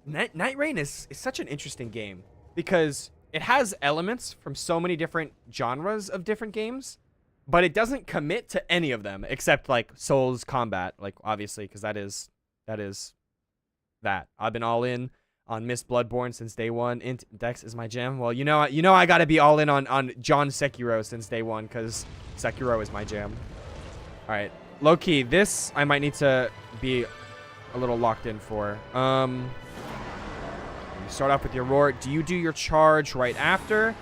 Nightreign is such an interesting game, because it has elements from so many different genres of different games, but it doesn't commit to any of them, except, like, Souls combat, like, obviously, because that is that. I've been all in on Miss Bloodborne since day one. Dex is my jam. Well, you know I gotta be all in on John Sekiro since day one, because Sekiro is my jam. All right, low key, this I might need to be a little locked in for. You start off with your roar. Do you do your charge right after?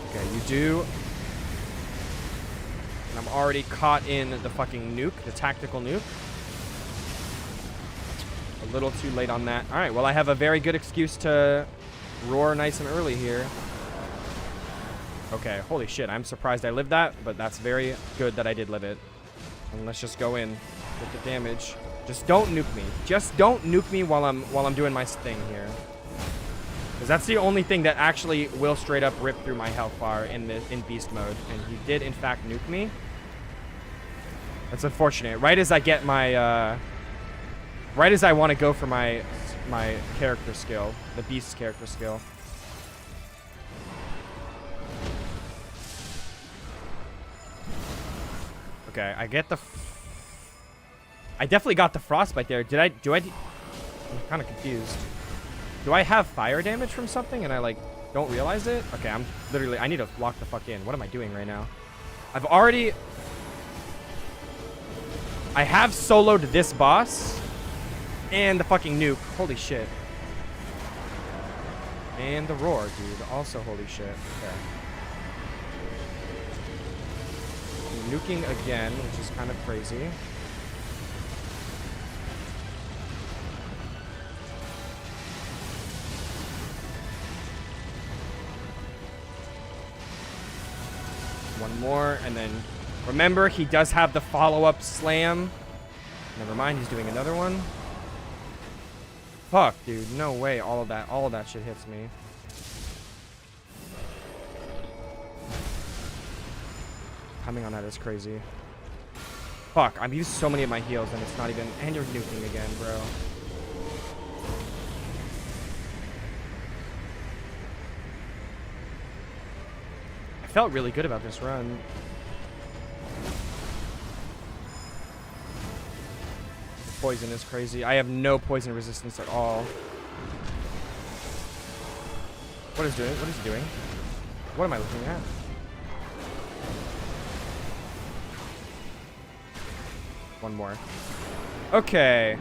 Okay, you do. And I'm already caught in the fucking nuke, the tactical nuke. A little too late on that. All right, well, I have a very good excuse to roar nice and early here. Okay, holy shit, I'm surprised I lived that, but that's very good that I did live it. And let's just go in with the damage. Just don't nuke me. Just don't nuke me while I'm doing my thing here. Because that's the only thing that actually will straight up rip through my health bar in beast mode. And he did in fact nuke me. That's unfortunate. Right as I get my right as I want to go for my character skill, the beast's character skill. Okay, I get the. I definitely got the frostbite there. I'm kind of confused. Do I have fire damage from something and I like don't realize it? Okay, I need to lock the fuck in. What am I doing right now? I have soloed this boss and the fucking nuke. Holy shit. And the roar, dude. Also, holy shit. Okay. Nuking again, which is kind of crazy. One more, and then remember, he does have the follow-up slam. Never mind, he's doing another one. Fuck, dude, no way. All of that shit hits me. Coming on that is crazy. Fuck, I've used so many of my heals and it's not even... And you're nuking again, bro. I felt really good about this run. Poison is crazy. I have no poison resistance at all. What is he doing? What am I looking at? One more. Okay.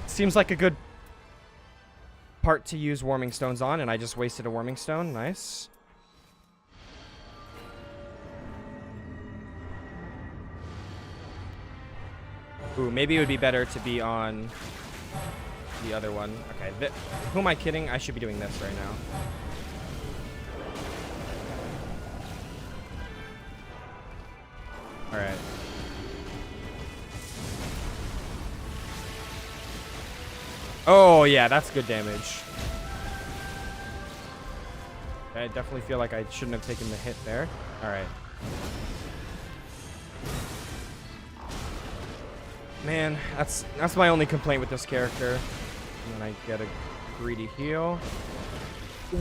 Seems like a good part to use warming stones on, and I just wasted a warming stone. Nice. Ooh, maybe it would be better to be on the other one. Okay, who am I kidding? I should be doing this right now. Alright. Oh, yeah, that's good damage. I definitely feel like I shouldn't have taken the hit there. All right. Man, that's my only complaint with this character. And then I get a greedy heal.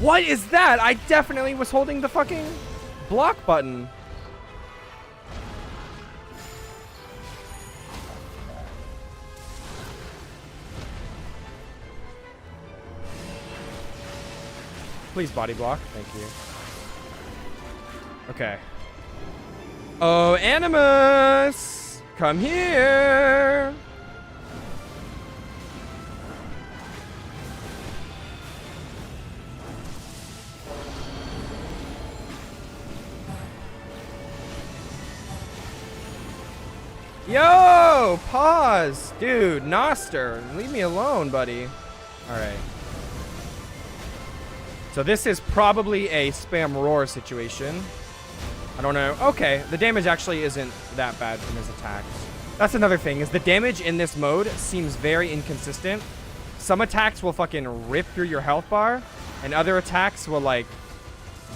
What is that? I definitely was holding the fucking block button. Please body block. Thank you. Okay. Oh, Animus! Come here! Yo! Pause! Dude, Noster, leave me alone, buddy. Alright. So this is probably a spam roar situation. I don't know. Okay, the damage actually isn't that bad from his attacks. That's another thing, is the damage in this mode seems very inconsistent. Some attacks will fucking rip through your health bar, and other attacks will, like,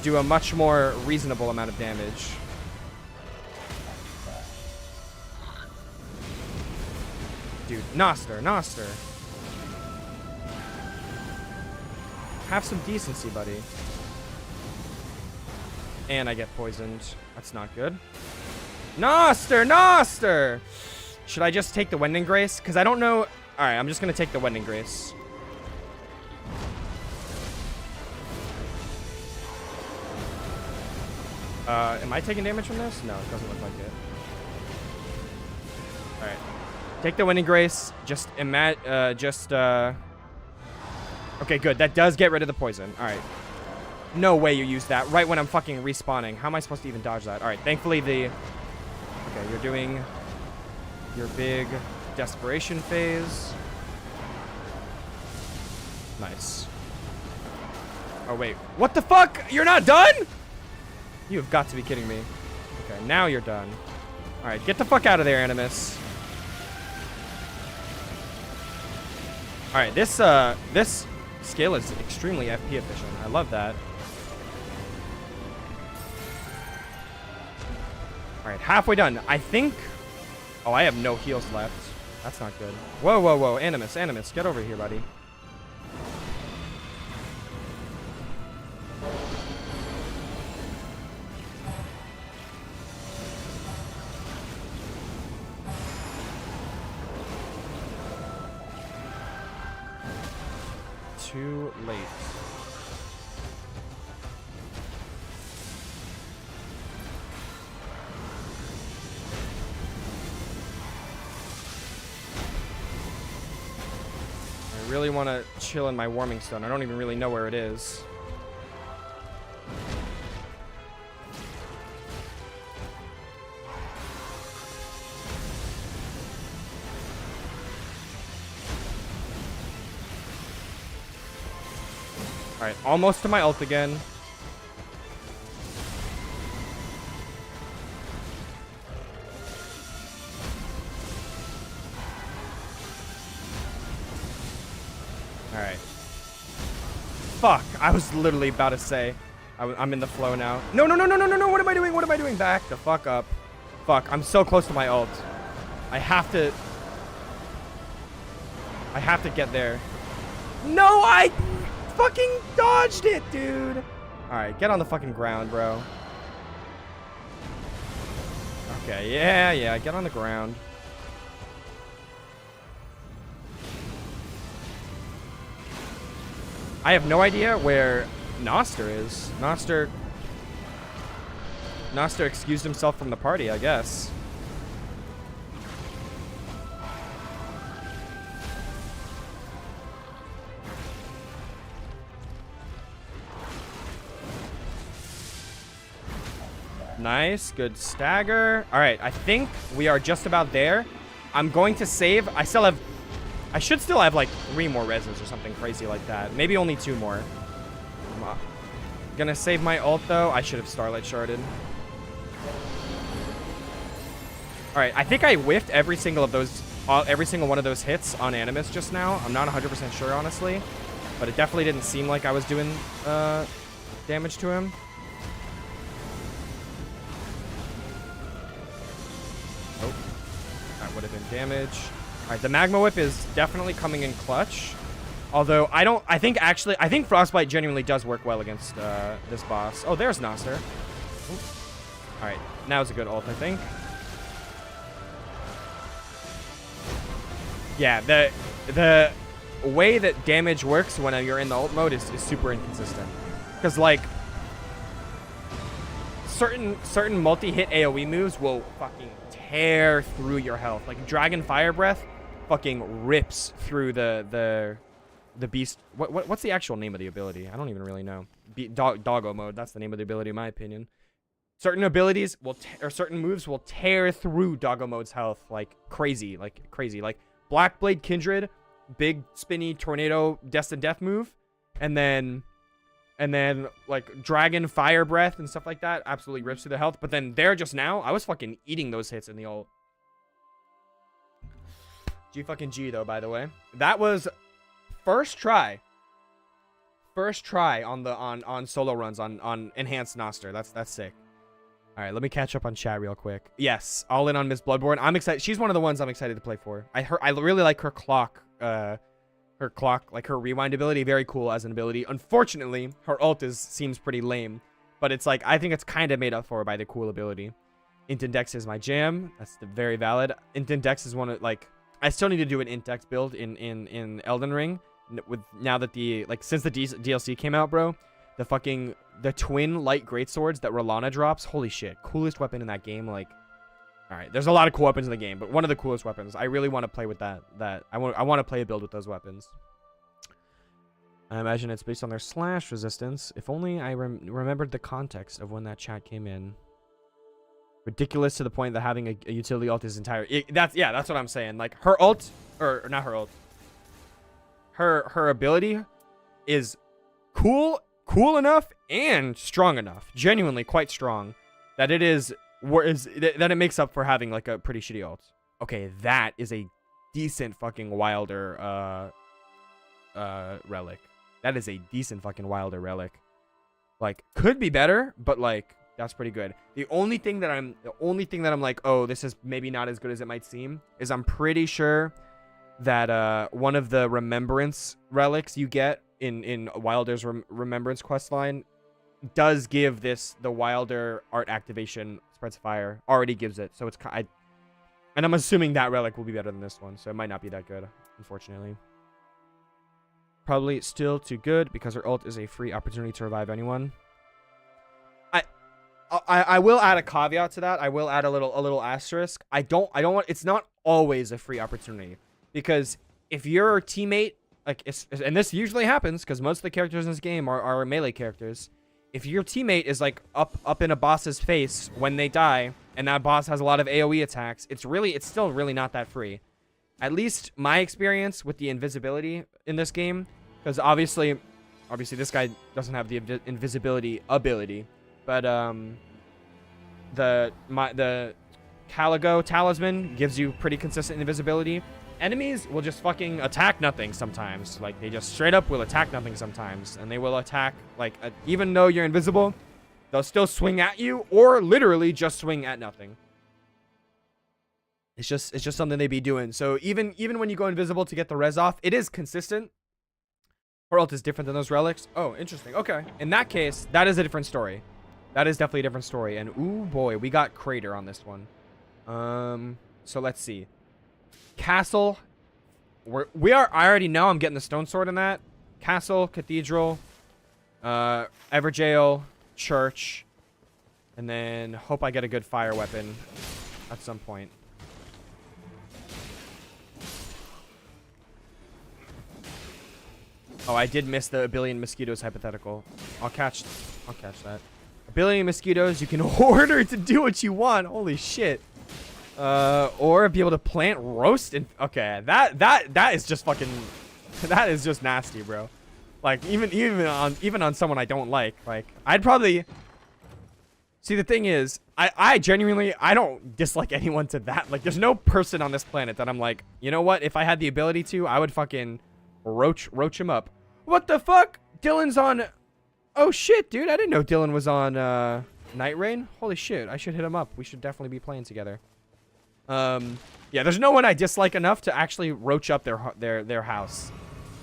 do a much more reasonable amount of damage. Dude, Noster, Noster. Have some decency, buddy. And I get poisoned. That's not good. Noster! Noster! Should I just take the Wending Grace? Because I don't know... Alright, I'm just going to take the Wending Grace. Am I taking damage from this? No, it doesn't look like it. Alright. Take the Wending Grace. Okay, good. That does get rid of the poison. All right. No way you use that right when I'm fucking respawning. How am I supposed to even dodge that? All right. Thankfully, Okay, you're doing your big desperation phase. Nice. Oh, wait. What the fuck? You're not done? You have got to be kidding me. Okay, now you're done. All right. Get the fuck out of there, Animus. All right. This skill is extremely FP efficient. I love that. All right, halfway done. I think... Oh, I have no heals left. That's not good. Whoa, whoa, whoa. Animus, Animus, get over here, buddy. Too late. I really want to chill in my warming stone. I don't even really know where it is. Alright, almost to my ult again. Alright. Fuck, I was literally about to say. I'm in the flow now. No, no, no, no, no, no, no, what am I doing? What am I doing? Back the fuck up. Fuck, I'm so close to my ult. I have to get there. No, I fucking dodged it, dude. Alright, get on the fucking ground, bro. Okay, yeah, get on the ground. I have no idea where Noster is. Noster excused himself from the party, I guess. Nice, good stagger. All right, I think we are just about there. I'm going to save. I should still have like 3 more reses or something crazy like that. Maybe only 2 more. I'm gonna save my ult though. I should have Starlight Sharded. All right, I think I whiffed every single of those every single one of those hits on Animus just now. I'm not 100% sure, honestly. But it definitely didn't seem like I was doing damage to him. Oh, that would have been damage. All right, the Magma Whip is definitely coming in clutch. Although I think Frostbite genuinely does work well against this boss. Oh, there's Nasser. Ooh. All right, now's a good ult, I think. Yeah, the way that damage works when you're in the ult mode is super inconsistent. Because, like, certain multi-hit AoE moves will fucking tear through your health. Like, Dragon Fire Breath fucking rips through the beast. What's the actual name of the ability? I don't even really know. Doggo mode, that's the name of the ability in my opinion. Certain abilities will or certain moves will tear through Doggo mode's health like crazy. Like Black Blade Kindred, big spinny tornado destined death move, and then like Dragon Fire Breath and stuff like that absolutely rips through the health. But then there just now, I was fucking eating those hits in the ult. G fucking G though, by the way. That was first try on solo runs on enhanced Noster. That's sick. All right, let me catch up on chat real quick. Yes, all in on Miss Bloodborne. I'm excited. She's one of the ones I'm excited to play for. I really like her clock. Like her rewind ability, very cool as an ability. Unfortunately, her ult seems pretty lame, but it's like I think it's kind of made up for by the cool ability. Int Dex is my jam. That's very valid. Int Dex is one of like I still need to do an Int Dex build in Elden Ring with now that since the DLC came out, bro. The twin light greatswords that Rolana drops. Holy shit. Coolest weapon in that game. Like, all right. There's a lot of cool weapons in the game, but one of the coolest weapons. I really want to play with that. I want to play a build with those weapons. I imagine it's based on their slash resistance. If only I remembered the context of when that chat came in. Ridiculous to the point that having a utility ult is entire. That's what I'm saying. Like her ult, or not her ult. Her ability is cool enough and strong enough, genuinely quite strong, that that it makes up for having like a pretty shitty ult. Okay, that is a decent fucking Wilder relic. That is a decent fucking Wilder relic. Like, could be better, but like that's pretty good. The only thing that I'm like, oh, this is maybe not as good as it might seem, is I'm pretty sure that one of the remembrance relics you get in Wilder's remembrance questline does give the Wilder art activation spreads fire, already gives it, so it's and I'm assuming that relic will be better than this one, so it might not be that good, unfortunately. Probably still too good because her ult is a free opportunity to revive anyone. I will add a caveat to that. I will add a little asterisk. I don't want, it's not always a free opportunity, because if your teammate, like, and this usually happens because most of the characters in this game are melee characters. If your teammate is like up in a boss's face when they die, and that boss has a lot of AoE attacks, it's still really not that free. At least my experience with the invisibility in this game, because obviously this guy doesn't have the invisibility ability, but the Caligo talisman gives you pretty consistent invisibility. Enemies will just fucking attack nothing sometimes. Like, they just straight up will attack nothing sometimes. And they will attack, like, even though you're invisible, they'll still swing at you, or literally just swing at nothing. It's just something they be doing. So even when you go invisible to get the res off, it is consistent. Her ult is different than those relics. Oh, interesting. Okay. In that case, that is a different story. That is definitely a different story. And, ooh, boy, we got Crater on this one. So let's see. Castle. I already know I'm getting the stone sword in that. Castle, Cathedral, Everjail, Church, and then hope I get a good fire weapon at some point. Oh, I did miss the a billion mosquitoes hypothetical. I'll catch that. A billion mosquitoes you can order to do what you want. Holy shit. Or be able to plant roast and okay, that is just fucking, that is just nasty, bro. Like even on someone I don't like I'd probably. See, the thing is, I genuinely, I don't dislike anyone to that. Like, there's no person on this planet that I'm like, you know what? If I had the ability to, I would fucking roach him up. What the fuck? Dylan's on... Oh, shit, dude. I didn't know Dylan was on Nightreign. Holy shit. I should hit him up. We should definitely be playing together. Yeah, there's no one I dislike enough to actually roach up their house.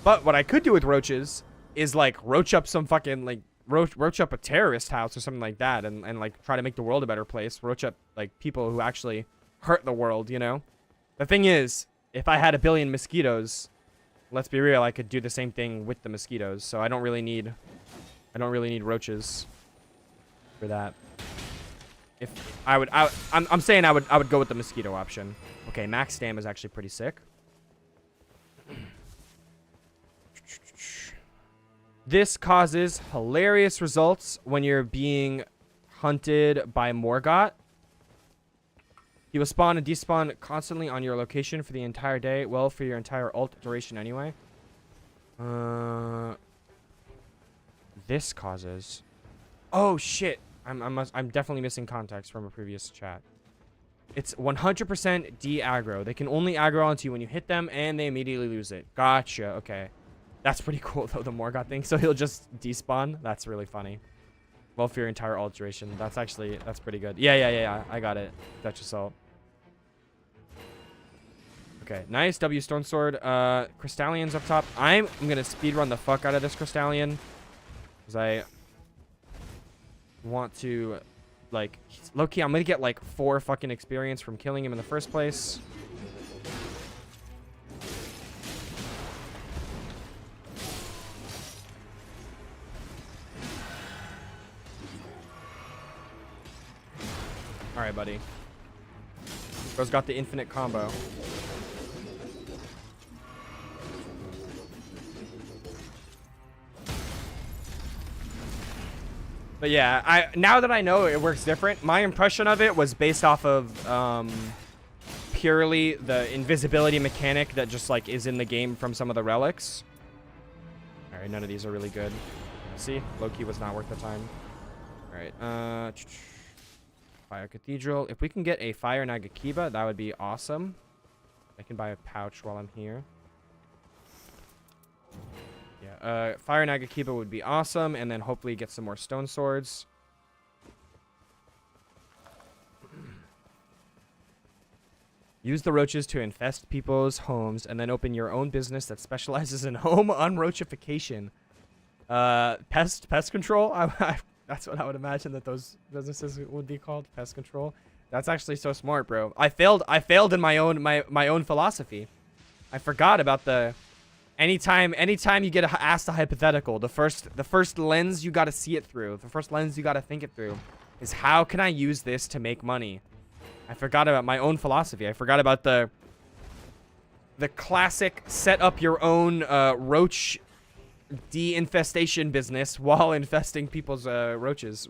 But what I could do with roaches is, like, roach up some fucking, like, roach up a terrorist house or something like that, and like try to make the world a better place. Roach up like people who actually hurt the world, you know. The thing is, if I had a billion mosquitoes, let's be real, I could do the same thing with the mosquitoes. So I don't really need roaches for that. If I'm saying I would go with the mosquito option. Okay, max stam is actually pretty sick. This causes hilarious results when you're being hunted by Morgott. He will spawn and despawn constantly on your location for the entire day. Well, for your entire ult duration anyway. This causes... Oh, shit. I'm definitely missing context from a previous chat. It's 100% de-aggro. They can only aggro onto you when you hit them, and they immediately lose it. Gotcha. Okay. That's pretty cool, though, the Morgott thing. So he'll just despawn. That's really funny. Well, for your entire alteration. That's pretty good. Yeah. I got it. Dutch Assault. Okay, nice. W Stone Sword. Crystallion's up top. I'm going to speedrun the fuck out of this Crystallion. Because I want to, like, low-key, I'm going to get, like, 4 fucking experience from killing him in the first place. Alright, buddy. Bro's got the infinite combo. But yeah, now that I know it works different, my impression of it was based off of purely the invisibility mechanic that just like is in the game from some of the relics. Alright, none of these are really good. See? Low-key was not worth the time. Alright, Fire Cathedral. If we can get a Fire Nagakiba, that would be awesome. I can buy a pouch while I'm here. Yeah, Fire Nagakiba would be awesome, and then hopefully get some more stone swords. Use the roaches to infest people's homes, and then open your own business that specializes in home unroachification. Pest control? That's what I would imagine that those businesses would be called. Pest control. That's actually so smart, bro. I failed in my own philosophy. I forgot about the anytime you get asked a hypothetical, the first lens you got to see it through, the first lens you got to think it through is how can I use this to make money? I forgot about my own philosophy. I forgot about the classic set up your own roach de-infestation business while infesting people's roaches,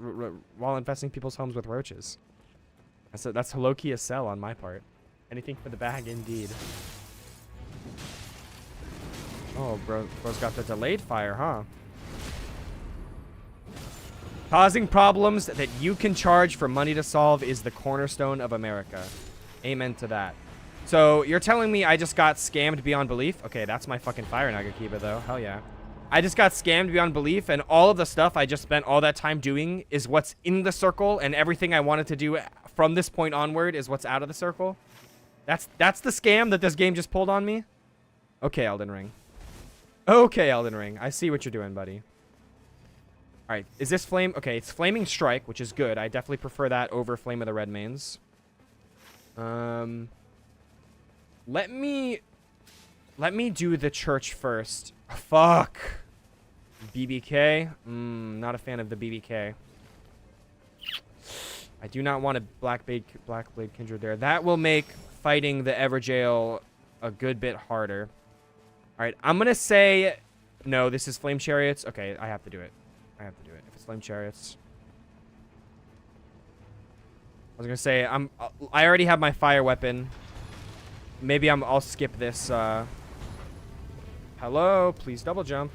while infesting people's homes with roaches. That's low-key a sell on my part. Anything for the bag, indeed. Oh, bro's got the delayed fire, huh? Causing problems that you can charge for money to solve is the cornerstone of America. Amen to that. So you're telling me I just got scammed beyond belief? Okay, that's my fucking Fire Nagakiba, though. Hell yeah. I just got scammed beyond belief, and all of the stuff I just spent all that time doing is what's in the circle, and everything I wanted to do from this point onward is what's out of the circle. That's the scam that this game just pulled on me? Okay, Elden Ring. Okay, Elden Ring. I see what you're doing, buddy. Alright, is this flame? Okay, it's Flaming Strike, which is good. I definitely prefer that over Flame of the Red Mains. Let me do the church first. Fuck. BBK? Not a fan of the BBK. I do not want a Blackblade Kindred there. That will make fighting the Everjail a good bit harder. Alright, I'm gonna say... No, this is Flame Chariots. Okay, I have to do it. If it's Flame Chariots. I was gonna say, I already have my fire weapon. Maybe I'll skip this, Hello, please double jump.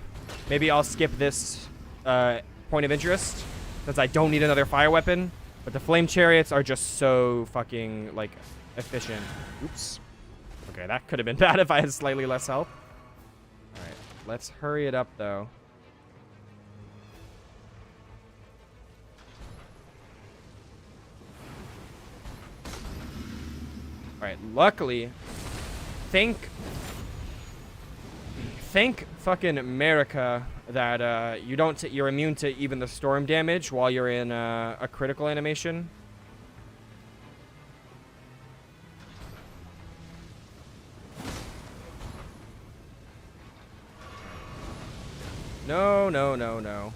Maybe I'll skip this point of interest since I don't need another fire weapon. But the flame chariots are just so fucking, like, efficient. Oops. Okay, that could have been bad if I had slightly less health. Alright, let's hurry it up, though. Alright, luckily, thank fucking America that you're immune to even the storm damage while you're in a critical animation. No, no, no, no.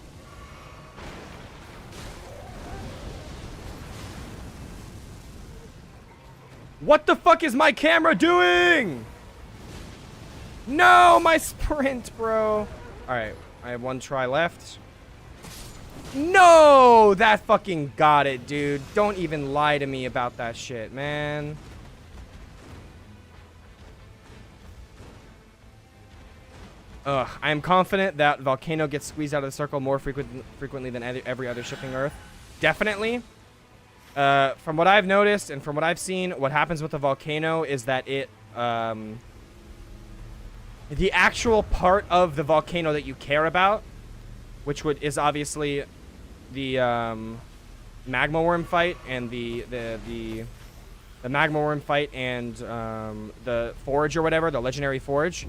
What the fuck is my camera doing? No, my sprint, bro. Alright, I have one try left. No! That fucking got it, dude. Don't even lie to me about that shit, man. Ugh, I am confident that Volcano gets squeezed out of the circle more frequently than every other shifting Earth. Definitely. From what I've noticed and from what I've seen, what happens with the Volcano is that it, the actual part of the volcano that you care about, which is obviously the magma worm fight and the magma worm fight and the forge or whatever, the legendary forge.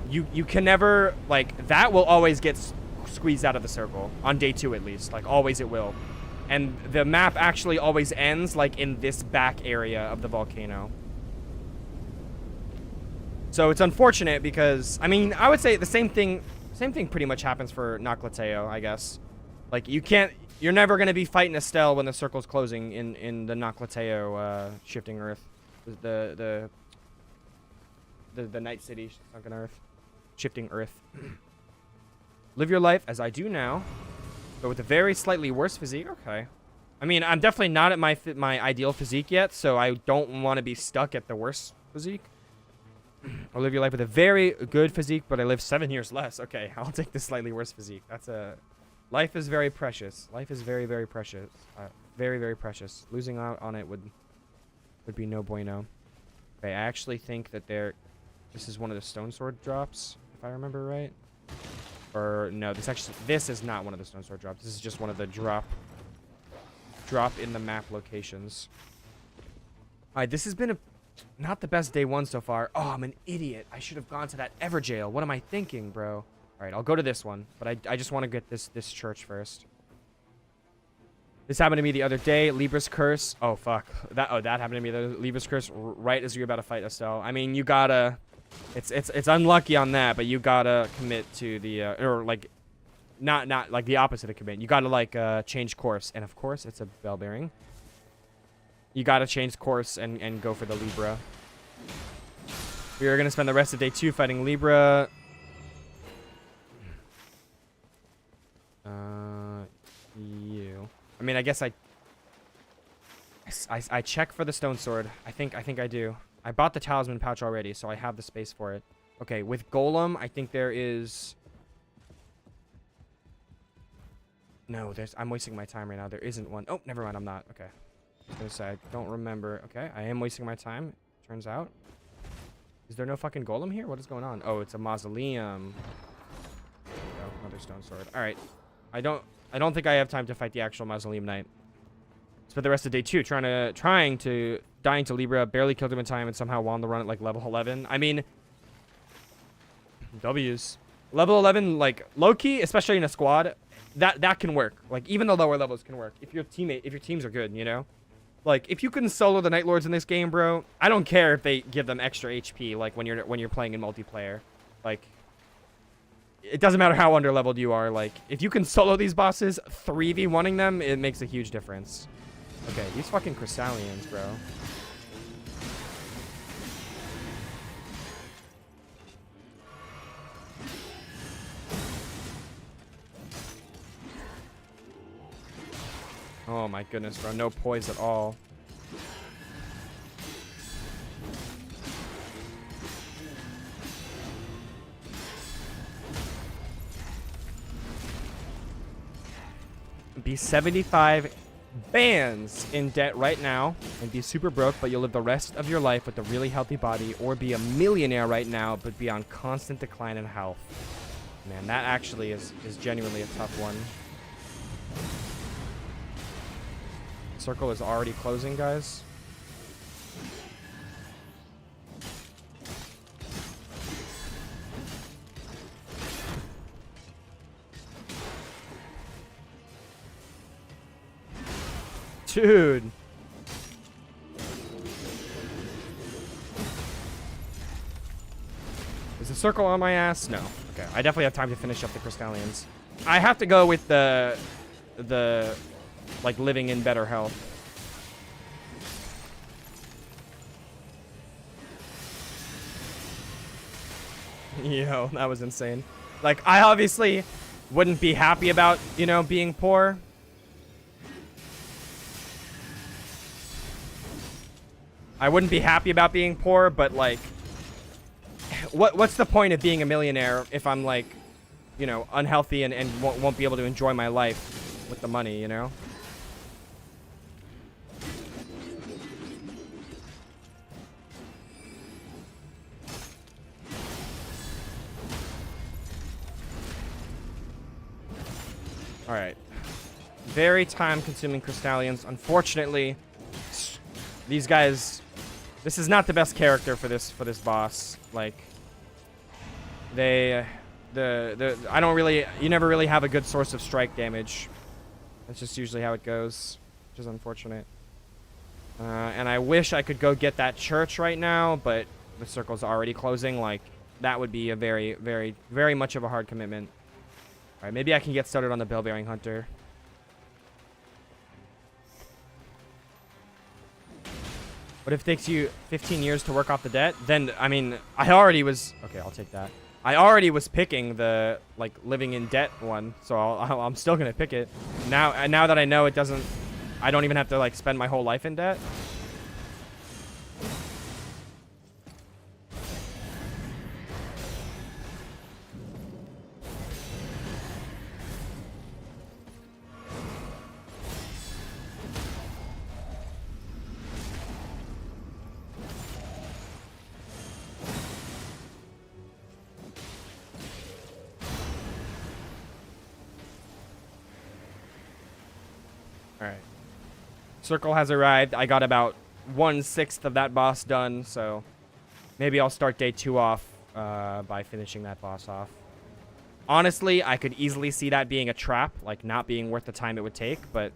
You can never, like, that will always get squeezed out of the circle on day 2 at least, like always it will, and the map actually always ends like in this back area of the volcano. So it's unfortunate because, I mean, I would say the same thing pretty much happens for Noclateo, I guess. Like, you're never going to be fighting Estelle when the circle's closing in the Noclateo shifting Earth. The Night City sunken Earth. Shifting Earth. Live your life as I do now, but with a very slightly worse physique. Okay. I mean, I'm definitely not at my ideal physique yet, so I don't want to be stuck at the worst physique. Or live your life with a very good physique, but I live 7 years less. Okay, I'll take the slightly worse physique. Life is very precious. Life is very, very precious. Very, very precious. Losing out on it would be no bueno. Okay, I actually think that this is one of the stone sword drops, if I remember right. Or no, this is not one of the stone sword drops. This is just one of the drop in the map locations. All right, this has been not the best day 1 so far. Oh, I'm an idiot. I should have gone to that Everjail. What am I thinking, bro? All right, I'll go to this one, but I just want to get this church first. This happened to me the other day. Libra's curse. Oh fuck. That happened to me. The Libra's curse right as you're about to fight Estelle. I mean, you gotta. It's unlucky on that, but you gotta commit to the or like, not like the opposite of commit. You gotta like change course, and of course it's a bell bearing. You gotta change course and go for the Libra. We are gonna spend the rest of day 2 fighting Libra. You. I mean, I guess I check for the stone sword. I think I do. I bought the talisman pouch already, so I have the space for it. Okay, with Golem, I think there is. No, I'm wasting my time right now. There isn't one. Oh, never mind. I'm not. Okay. I was gonna say, I don't remember. Okay, I am wasting my time, turns out. Is there no fucking golem here? What is going on? Oh, it's a mausoleum. Oh, another stone sword. All right. I don't think I have time to fight the actual mausoleum knight. Spent the rest of day 2 dying to Libra, barely killed him in time, and somehow won the run at like level 11. I mean, W's. Level 11, like low-key, especially in a squad, that can work. Like, even the lower levels can work if your teams are good, you know? Like, if you can solo the Night Lords in this game, bro, I don't care if they give them extra HP, like when you're playing in multiplayer. Like, it doesn't matter how underleveled you are. Like, if you can solo these bosses, 3v1ing them, it makes a huge difference. Okay, these fucking Chrysalians, bro. Oh my goodness, bro. No poise at all. Be 75 bands in debt right now and be super broke, but you'll live the rest of your life with a really healthy body, or be a millionaire right now but be on constant decline in health. Man, that actually is genuinely a tough one. Circle is already closing, guys. Dude. Is the circle on my ass? No. Okay, I definitely have time to finish up the Crystallians. I have to go with the like living in better health. Yo, that was insane. Like, I obviously wouldn't be happy about, you know, being poor. I wouldn't be happy about being poor, but like, what's the point of being a millionaire if I'm like, you know, unhealthy and won't be able to enjoy my life with the money, you know? All right. Very time-consuming Crystallians. Unfortunately, these guys... This is not the best character for this boss. Like, I don't really, you never really have a good source of strike damage. That's just usually how it goes, which is unfortunate. And I wish I could go get that church right now, but the circle's already closing. Like, that would be a very, very, very much of a hard commitment. All right, maybe I can get started on the Bell-Bearing Hunter. What if it takes you 15 years to work off the debt? Then, I mean, I already was... Okay, I'll take that. I already was picking the, like, living in debt one, so I'm still going to pick it. Now that I know it doesn't... I don't even have to, like, spend my whole life in debt. Alright. Circle has arrived. I got about 1/6 of that boss done, so maybe I'll start day 2 off by finishing that boss off. Honestly, I could easily see that being a trap, like not being worth the time it would take, but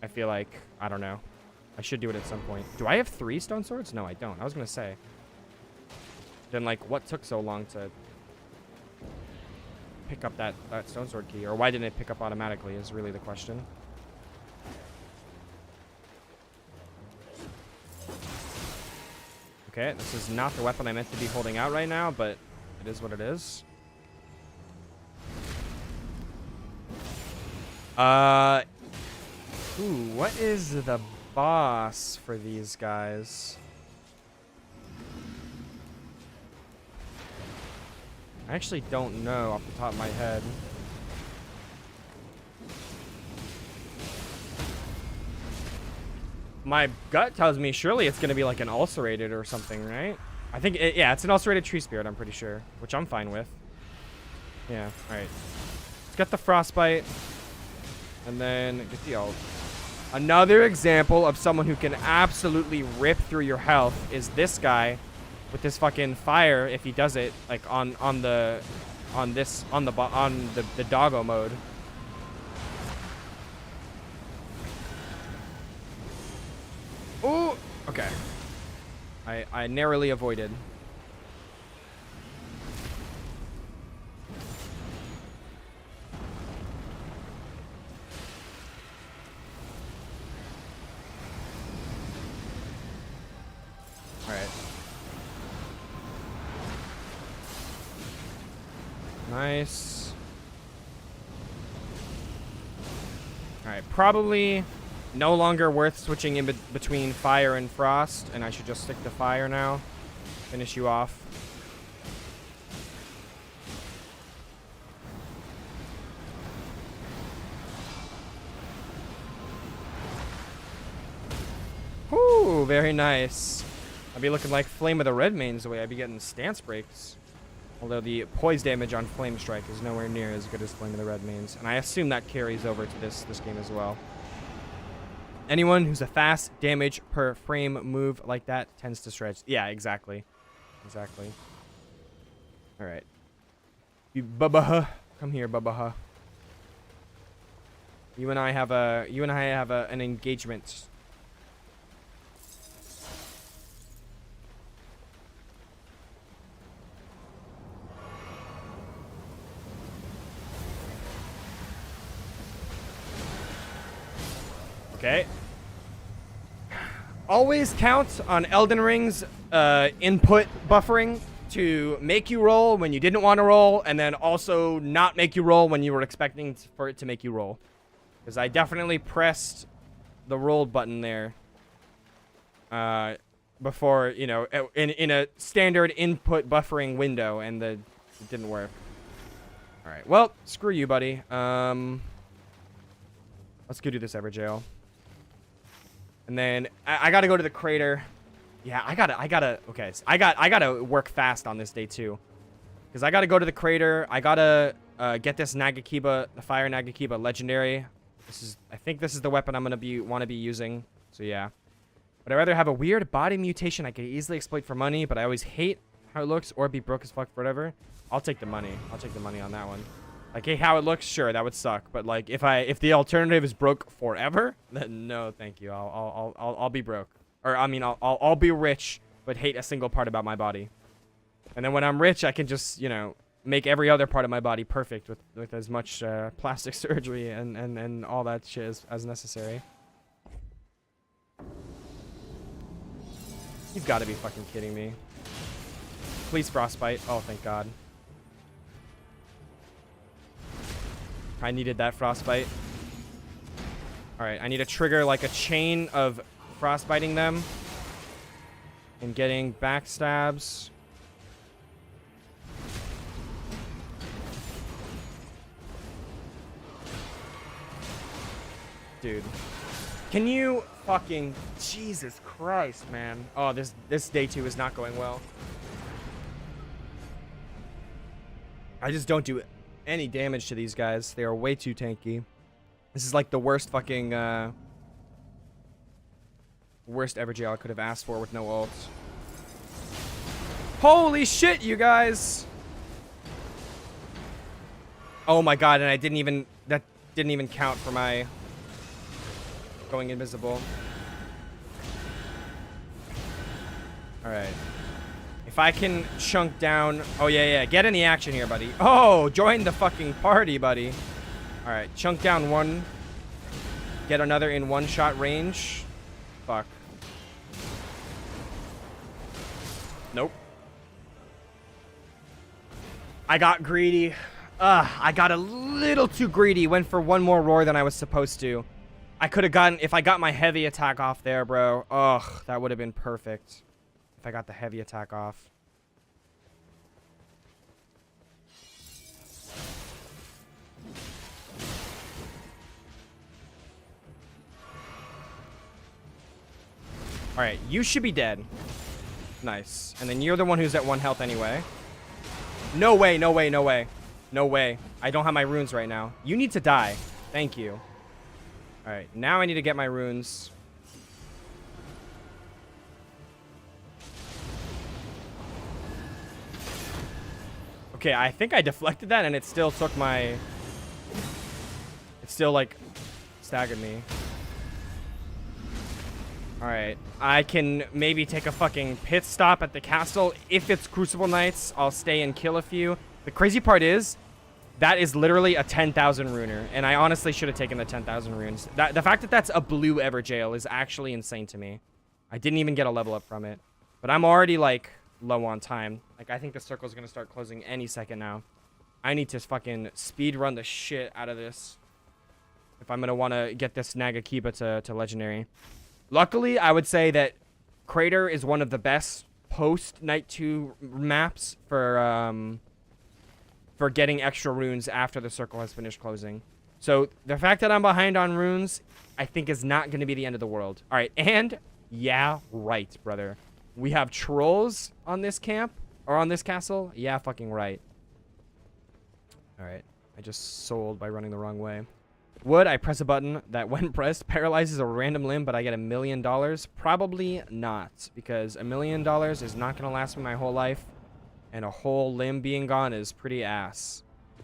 I feel like, I don't know. I should do it at some point. Do I have 3 stone swords? No, I don't. I was going to say. Then, like, what took so long to pick up that stone sword key? Or why didn't it pick up automatically is really the question. Okay, this is not the weapon I meant to be holding out right now, but it is what it is. Ooh, what is the boss for these guys? I actually don't know off the top of my head. My gut tells me surely it's going to be like an ulcerated or something, right? I think, yeah, it's an ulcerated tree spirit, I'm pretty sure. Which I'm fine with. Yeah, alright. Let's get the frostbite. And then get the ult. Another example of someone who can absolutely rip through your health is this guy with this fucking fire if he does it like on the doggo mode. Ooh, okay. I narrowly avoided. All right. Nice. All right, probably no longer worth switching in between fire and frost, and I should just stick to fire now. Finish you off. Ooh, very nice. I'd be looking like Flame of the Redmanes the way I'd be getting stance breaks. Although the poise damage on Flame Strike is nowhere near as good as Flame of the Redmanes. And I assume that carries over to this game as well. Anyone who's a fast damage per frame move like that tends to stretch. Yeah, exactly. Exactly. Alright. You Bubba. Come here, Bubba. You and I have an engagement. Okay. Always count on Elden Ring's input buffering to make you roll when you didn't want to roll, and then also not make you roll when you were expecting for it to make you roll. Because I definitely pressed the roll button there before, you know, in a standard input buffering window, and it didn't work. All right, well, screw you, buddy. Let's go do this Everjail. And then I gotta go to the crater. Yeah, I gotta. Okay, so I gotta work fast on this day too, because I gotta go to the crater. I gotta get this Nagakiba, the Fire Nagakiba legendary. I think this is the weapon I'm gonna want to be using. So yeah, but I'd rather have a weird body mutation I could easily exploit for money, but I always hate how it looks, or be broke as fuck for whatever. I'll take the money. I'll take the money on that one. Like, hey, how it looks, sure, that would suck. But like, if the alternative is broke forever, then no, thank you. I'll be broke, or I mean, I'll be rich, but hate a single part about my body. And then when I'm rich, I can just, you know, make every other part of my body perfect with as much plastic surgery and all that shit as necessary. You've got to be fucking kidding me. Please frostbite. Oh, thank God. I needed that frostbite. Alright, I need to trigger like a chain of frostbiting them and getting backstabs. Dude. Can you fucking... Jesus Christ, man. Oh, this day 2 is not going well. I just don't do any damage to these guys. They are way too tanky. This is like the worst fucking worst Everjail I could have asked for with no ults. Holy shit, you guys! Oh my God, and that didn't even count for my going invisible. Alright. If I can chunk down... Oh, yeah. Get in the action here, buddy. Oh, join the fucking party, buddy. All right, chunk down one. Get another in one-shot range. Fuck. Nope. I got greedy. I got a little too greedy. Went for one more roar than I was supposed to. I could have gotten... If I got my heavy attack off there, bro. Ugh, that would have been perfect. If I got the heavy attack off. Alright, you should be dead. Nice. And then you're the one who's at 1 health anyway. No way, no way, no way. No way. I don't have my runes right now. You need to die. Thank you. Alright, now I need to get my runes. Okay, I think I deflected that and it still took my... It still, like, staggered me. Alright, I can maybe take a fucking pit stop at the castle. If it's Crucible Knights, I'll stay and kill a few. The crazy part is, that is literally a 10,000 runer, and I honestly should have taken the 10,000 runes. The fact that that's a blue Everjail is actually insane to me. I didn't even get a level up from it. But I'm already, like, low on time. Like, I think the circle's gonna start closing any second now. I need to fucking speed run the shit out of this if I'm gonna want to get this Nagakiba to legendary. Luckily, I would say that Crater is one of the best post Night 2 maps for getting extra runes after the circle has finished closing. So the fact that I'm behind on runes, I think is not going to be the end of the world. All right, and Yeah, right, brother. We have trolls on this camp? Or on this castle? Yeah, fucking right. Alright. I just sold by running the wrong way. Would I press a button that when pressed paralyzes a random limb but I get $1 million? Probably not. Because $1 million is not going to last me my whole life. And a whole limb being gone is pretty ass.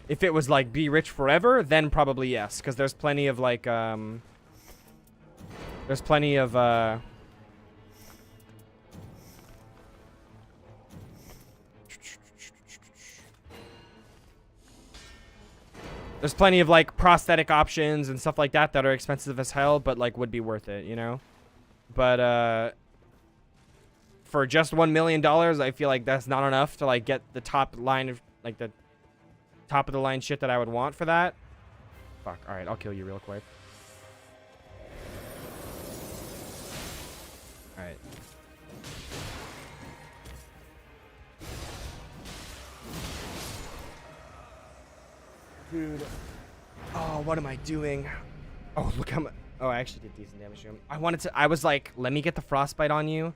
If it was like be rich forever, then probably yes. Because there's plenty of like, there's plenty of, there's plenty of like prosthetic options and stuff like that that are expensive as hell, but like would be worth it, you know? But, for just $1 million, I feel like that's not enough to like get the top line of like the top of the line shit that I would want for that. Fuck. All right, I'll kill you real quick. All right. Dude. Oh, what am I doing? Oh, look how much. Oh, I actually did decent damage to him. I was like, let me get the frostbite on you.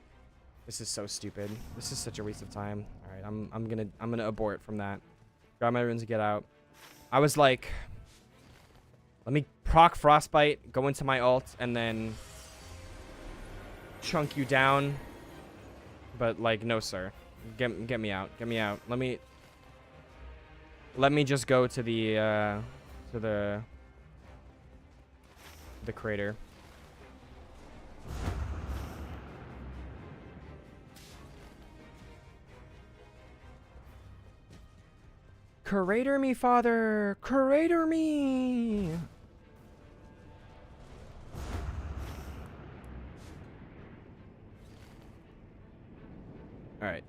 This is so stupid. This is such a waste of time. All right, I'm gonna abort from that. Grab my runes and get out. I was like, let me proc frostbite, go into my ult, and then chunk you down. But like, no, sir. Get me out. Get me out. Let me just go to the crater. Crater me, father! Crater me! Alright.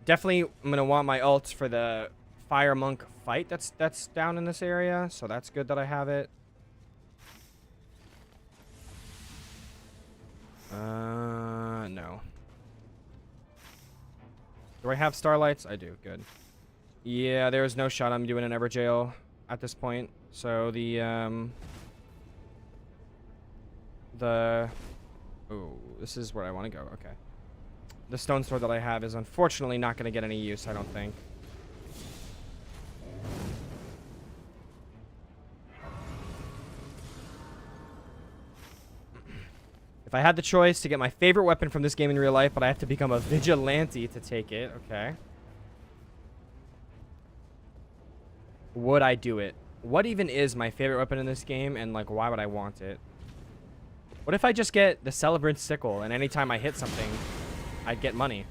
Definitely, I'm gonna want my ults for the Fire Monk fight that's down in this area, so that's good that I have it. No. Do I have starlights? I do, good. Yeah, there's no shot I'm doing an Everjail at this point. So oh, this is where I want to go. Okay. The stone sword that I have is unfortunately not going to get any use, I don't think. If I had the choice to get my favorite weapon from this game in real life, but I have to become a vigilante to take it, okay. Would I do it? What even is my favorite weapon in this game, and like why would I want it? What if I just get the Celebrant Sickle, and anytime I hit something, I'd get money?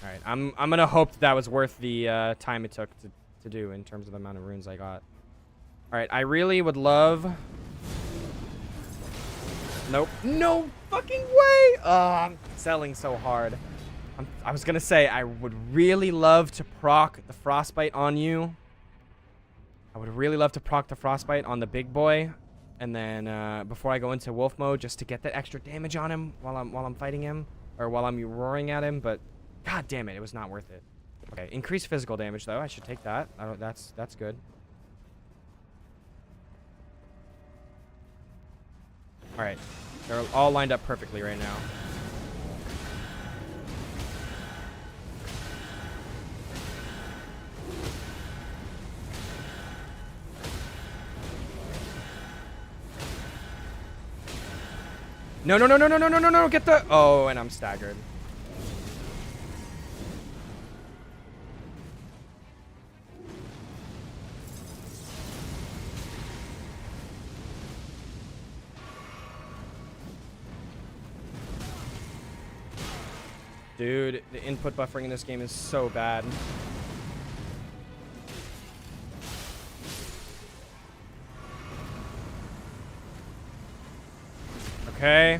Alright, I'm gonna hope that was worth the time it took to do in terms of the amount of runes I got. Alright, I really would love... Nope. No fucking way! I'm selling so hard. I was gonna say, I would really love to proc the frostbite on you. I would really love to proc the frostbite on the big boy. And then, before I go into wolf mode, just to get that extra damage on him while I'm fighting him. Or while I'm roaring at him, but... God damn it, it was not worth it. Okay, increased physical damage, though. I should take that. That's good. Alright. They're all lined up perfectly right now. No, no, no, no, no, no, no, no, no, get the... Oh, and I'm staggered. Dude, the input buffering in this game is so bad. Okay.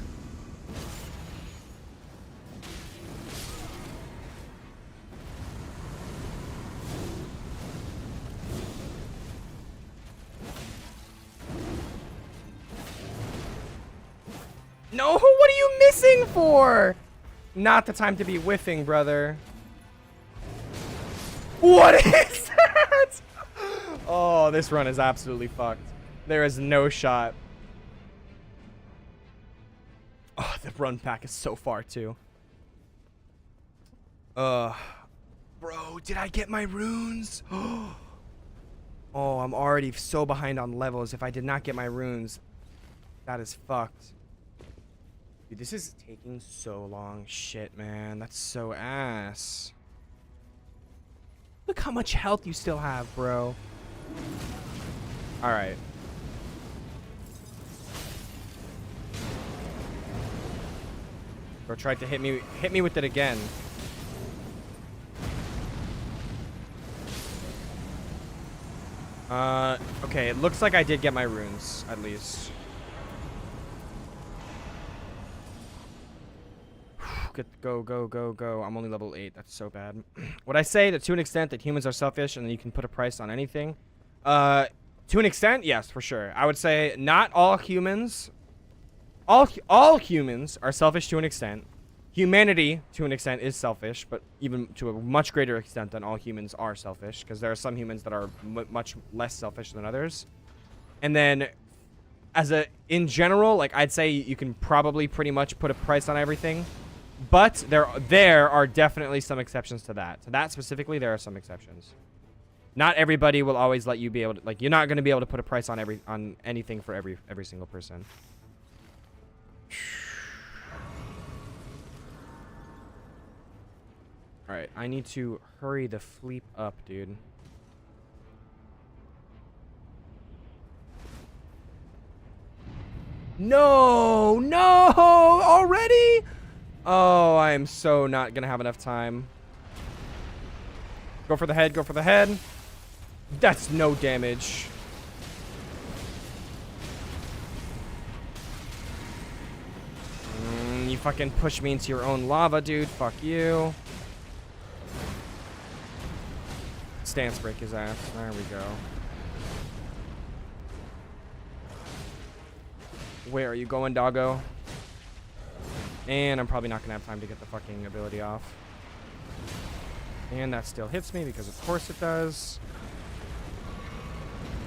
No, what are you missing for? Not the time to be whiffing, brother. What is that? Oh, this run is absolutely fucked. There is no shot. Oh, the run back is so far, too. Bro, did I get my runes? Oh, I'm already so behind on levels. If I did not get my runes, that is fucked. Dude, this is taking so long. Shit, man. That's so ass. Look how much health you still have, bro. Alright. Bro tried to hit me with it again. Okay, it looks like I did get my runes, at least. Go, go, go, go. I'm only level 8. That's so bad. Would I say that to an extent that humans are selfish and that you can put a price on anything? To an extent, yes, for sure. I would say not all humans. All humans are selfish to an extent. Humanity, to an extent, is selfish, but even to a much greater extent than all humans are selfish, because there are some humans that are much less selfish than others. And then, in general, like, I'd say you can probably pretty much put a price on everything. But there are definitely some exceptions to that. To that specifically, there are some exceptions. Not everybody will always let you be able to, like, you're not going to be able to put a price on anything for every single person. All right, I need to hurry the fleep up, dude. No, already? Oh, I am so not gonna have enough time. Go for the head, go for the head. That's no damage. You fucking push me into your own lava, dude. Fuck you. Stance break his ass. There we go. Where are you going, doggo? And I'm probably not gonna have time to get the fucking ability off. And that still hits me because of course it does.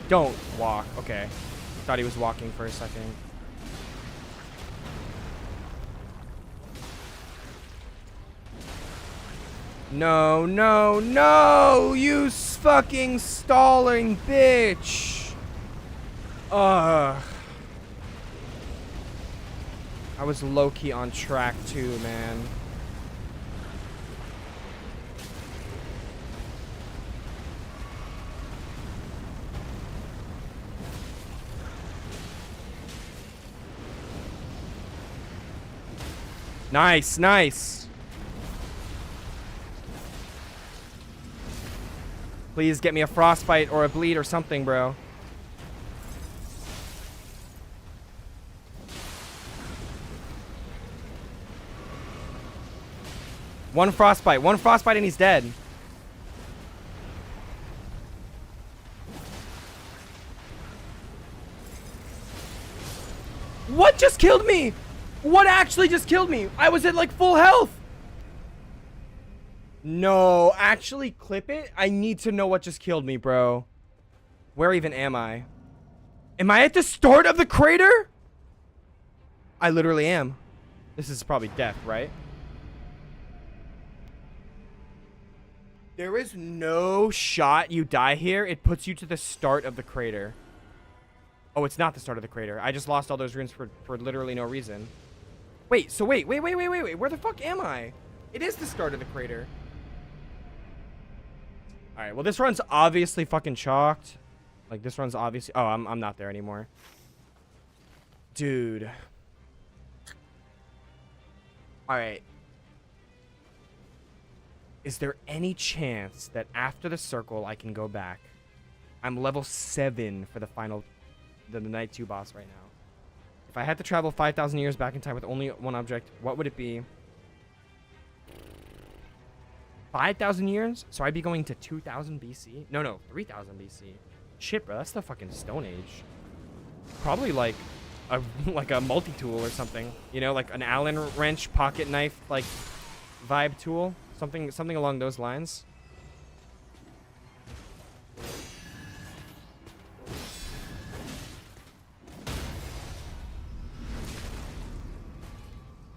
Don't walk. Okay. Thought he was walking for a second. No, no, no! You fucking stalling bitch! Ugh. I was low-key on track too, man. Nice, nice. Please get me a frostbite or a bleed or something, bro. One frostbite and he's dead. What just killed me? What actually just killed me? I was at like full health. No, actually clip it. I need to know what just killed me, bro. Where even am I? Am I at the start of the crater? I literally am. This is probably death, right? There is no shot you die here. It puts you to the start of the crater. Oh, it's not the start of the crater. I just lost all those runes for literally no reason. Wait, so wait. Where the fuck am I? It is the start of the crater. Alright, well, this run's obviously fucking chalked. Like, this run's obviously... Oh, I'm not there anymore. Dude. Alright. Is there any chance that after the circle I can go back? I'm level 7 for the final... The Night 2 boss right now. If I had to travel 5,000 years back in time with only one object, what would it be? 5,000 years? So I'd be going to 2,000 BC? No, 3,000 BC. Shit, bro, that's the fucking Stone Age. Probably like a multi-tool or something. You know, like an Allen wrench, pocket knife, like vibe tool. Something along those lines.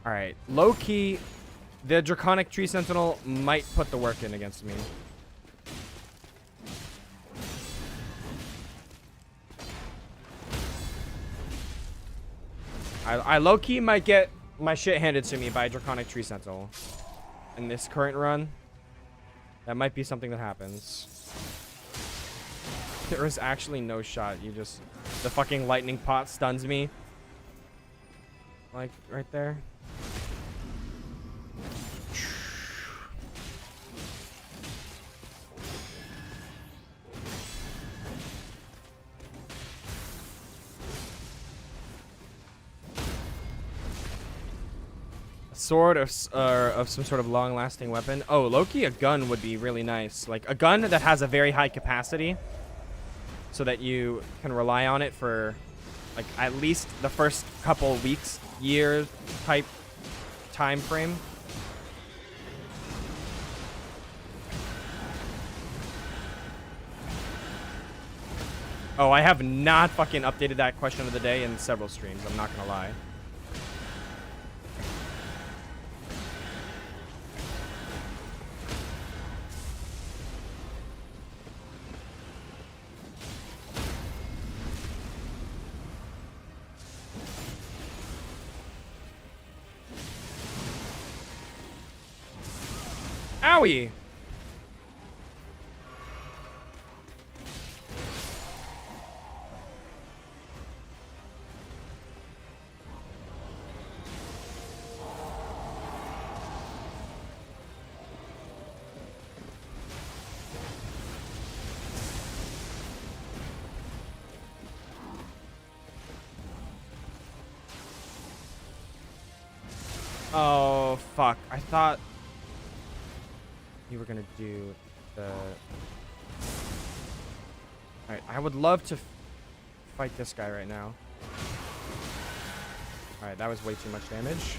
All right, low key, the Draconic Tree Sentinel might put the work in against me. I low key might get my shit handed to me by Draconic Tree Sentinel in this current run. That might be something that happens. There is actually no shot. You just... The fucking lightning pot stuns me. Like, right there. Sword of some sort of long-lasting weapon. Oh, Loki, a gun would be really nice. Like, a gun that has a very high capacity so that you can rely on it for, like, at least the first couple weeks, years type time frame. Oh, I have not fucking updated that question of the day in several streams. I'm not gonna lie. Owie! Oh, fuck. I thought you were gonna do the... Alright, I would love to fight this guy right now. Alright, that was way too much damage.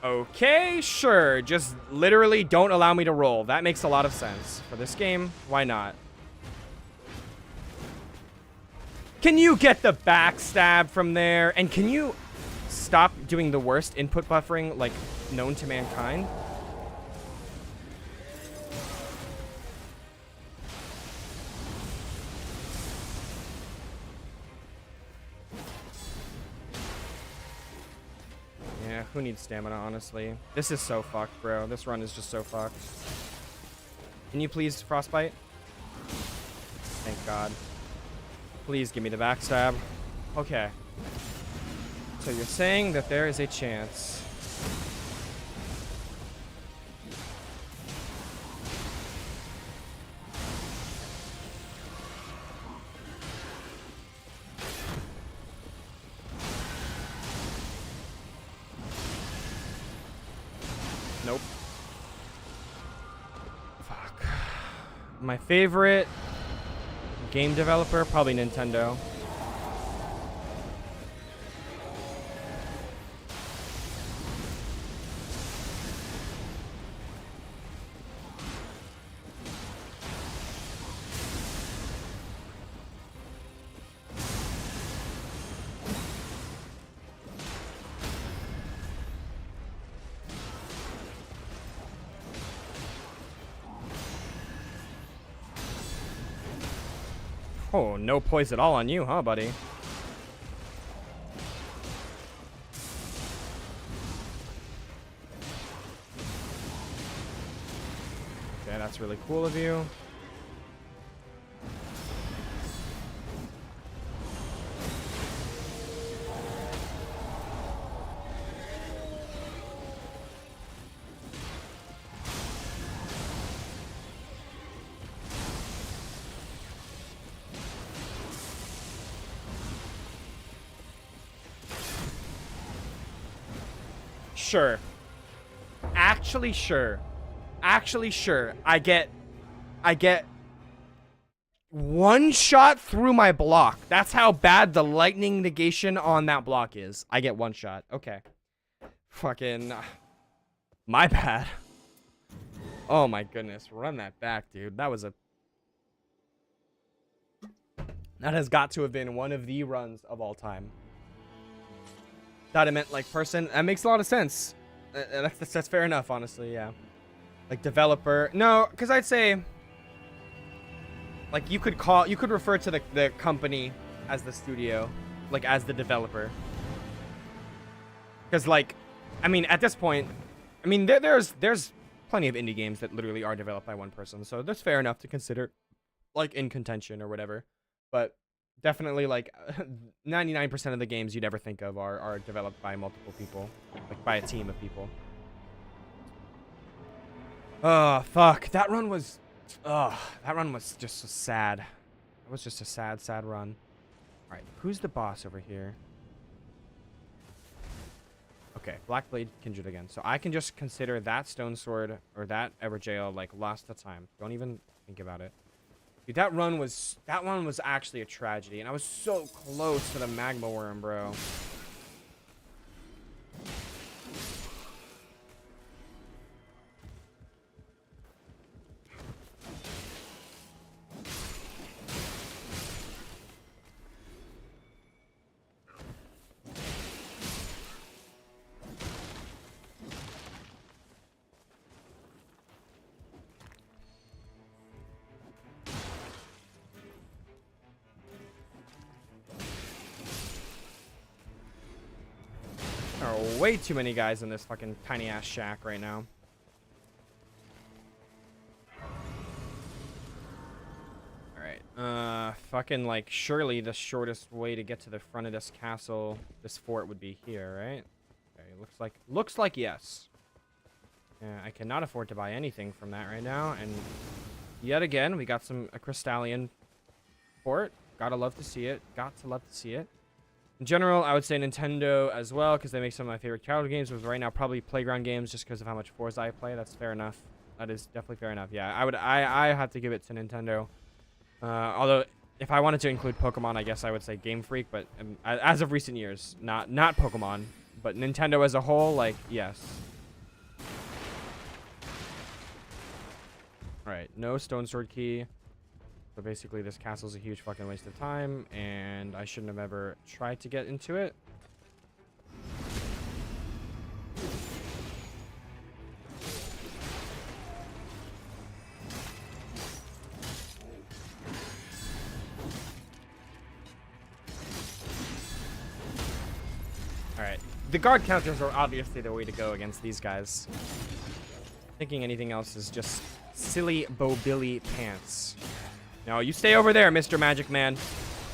Okay, sure. Just literally don't allow me to roll. That makes a lot of sense. For this game, why not? Can you get the backstab from there? And can you stop doing the worst input buffering, like, known to mankind? Yeah, who needs stamina, honestly? This is so fucked, bro. This run is just so fucked. Can you please frostbite? Thank God. Please give me the backstab. Okay. So you're saying that there is a chance. Nope. Fuck. My favorite game developer, probably Nintendo. Oh, no poise at all on you, huh, buddy? Okay, that's really cool of you. Sure. Actually, sure. Actually, sure. I get one shot through my block. That's how bad the lightning negation on that block is. I get one shot. Okay. Fucking... my bad. Oh my goodness. Run that back, dude. That was a... That has got to have been one of the runs of all time. Thought it meant like person. That makes a lot of sense. That's fair enough, honestly. Yeah. Like developer. No, because I'd say like you could refer to the company as the studio, like as the developer. Because like, I mean, at this point, I mean there's plenty of indie games that literally are developed by one person, so that's fair enough to consider, like in contention or whatever. But definitely like 99% of the games you'd ever think of are developed by multiple people, like by a team of people. Oh fuck, that run was just so sad. It was just a sad run. All right, who's the boss over here? Okay, Blackblade Kindred again. So I can just consider that Stone Sword or that Everjail like lost the time. Don't even think about it. Dude, that one was actually a tragedy, and I was so close to the magma worm, bro. There are way too many guys in this fucking tiny ass shack right now. Alright. Fucking like surely the shortest way to get to the front of this castle, this fort would be here, right? Okay, looks like yes. I cannot afford to buy anything from that right now, and yet again we got a Crystallian fort. Gotta love to see it. Got to love to see it. In general, I would say Nintendo as well, because they make some of my favorite childhood games, which right now probably Playground games, just because of how much Forza I play. That's fair enough. That is definitely fair enough. Yeah, I have to give it to Nintendo. Although, if I wanted to include Pokemon, I guess I would say Game Freak, but as of recent years, not Pokemon, but Nintendo as a whole, like, yes. Alright, no Stone Sword Key. So basically, this castle's a huge fucking waste of time, and I shouldn't have ever tried to get into it. Alright, the guard counters are obviously the way to go against these guys. Thinking anything else is just silly Bo-Billy pants. No, you stay over there, Mr. Magic Man.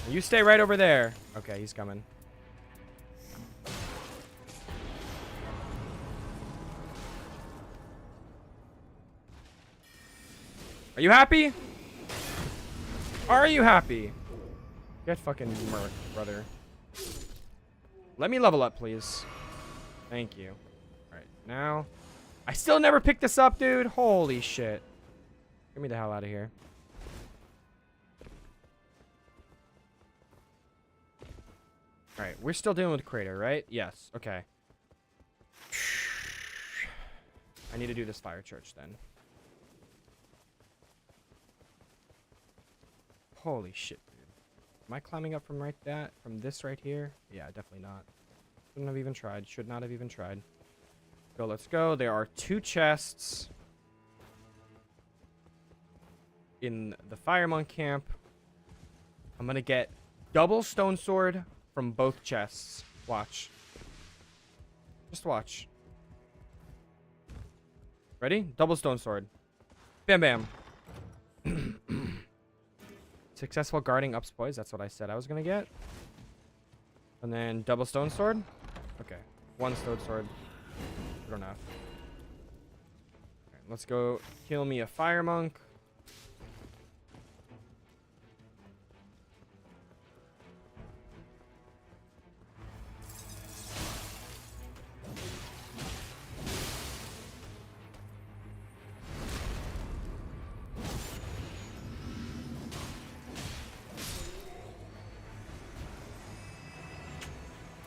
You stay right over there. Okay, he's coming. Are you happy? Are you happy? Get fucking murked, brother. Let me level up, please. Thank you. Alright, now. I still never picked this up, dude. Holy shit. Get me the hell out of here. Alright, we're still dealing with Crater, right? Yes, okay. I need to do this fire church then. Holy shit, dude. Am I climbing up from this right here? Yeah, definitely not. Shouldn't have even tried. Should not have even tried. Go, let's go. There are 2 chests in the Firemonk camp. I'm gonna get double stone sword from both chests. Watch. Just watch. Ready? Double stone sword. Bam bam. Successful guarding ups poise. That's what I said I was gonna get. And then double stone sword. Okay. 1 stone sword. Good enough. Right, let's go kill me a fire monk.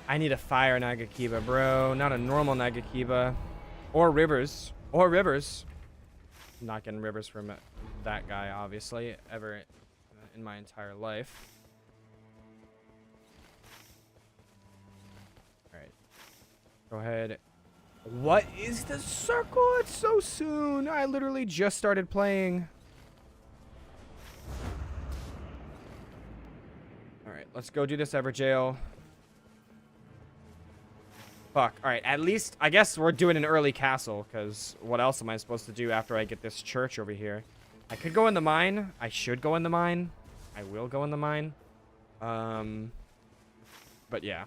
I need a fire Nagakiba, bro. Not a normal Nagakiba. Or Rivers. Or Rivers. I'm not getting Rivers from that guy, obviously, ever in my entire life. Go ahead. What is the circle? It's so soon. I literally just started playing. Alright, let's go do this Everjail. Fuck. Alright, at least, I guess we're doing an early castle, because what else am I supposed to do after I get this church over here? I could go in the mine. I should go in the mine. I will go in the mine. But yeah.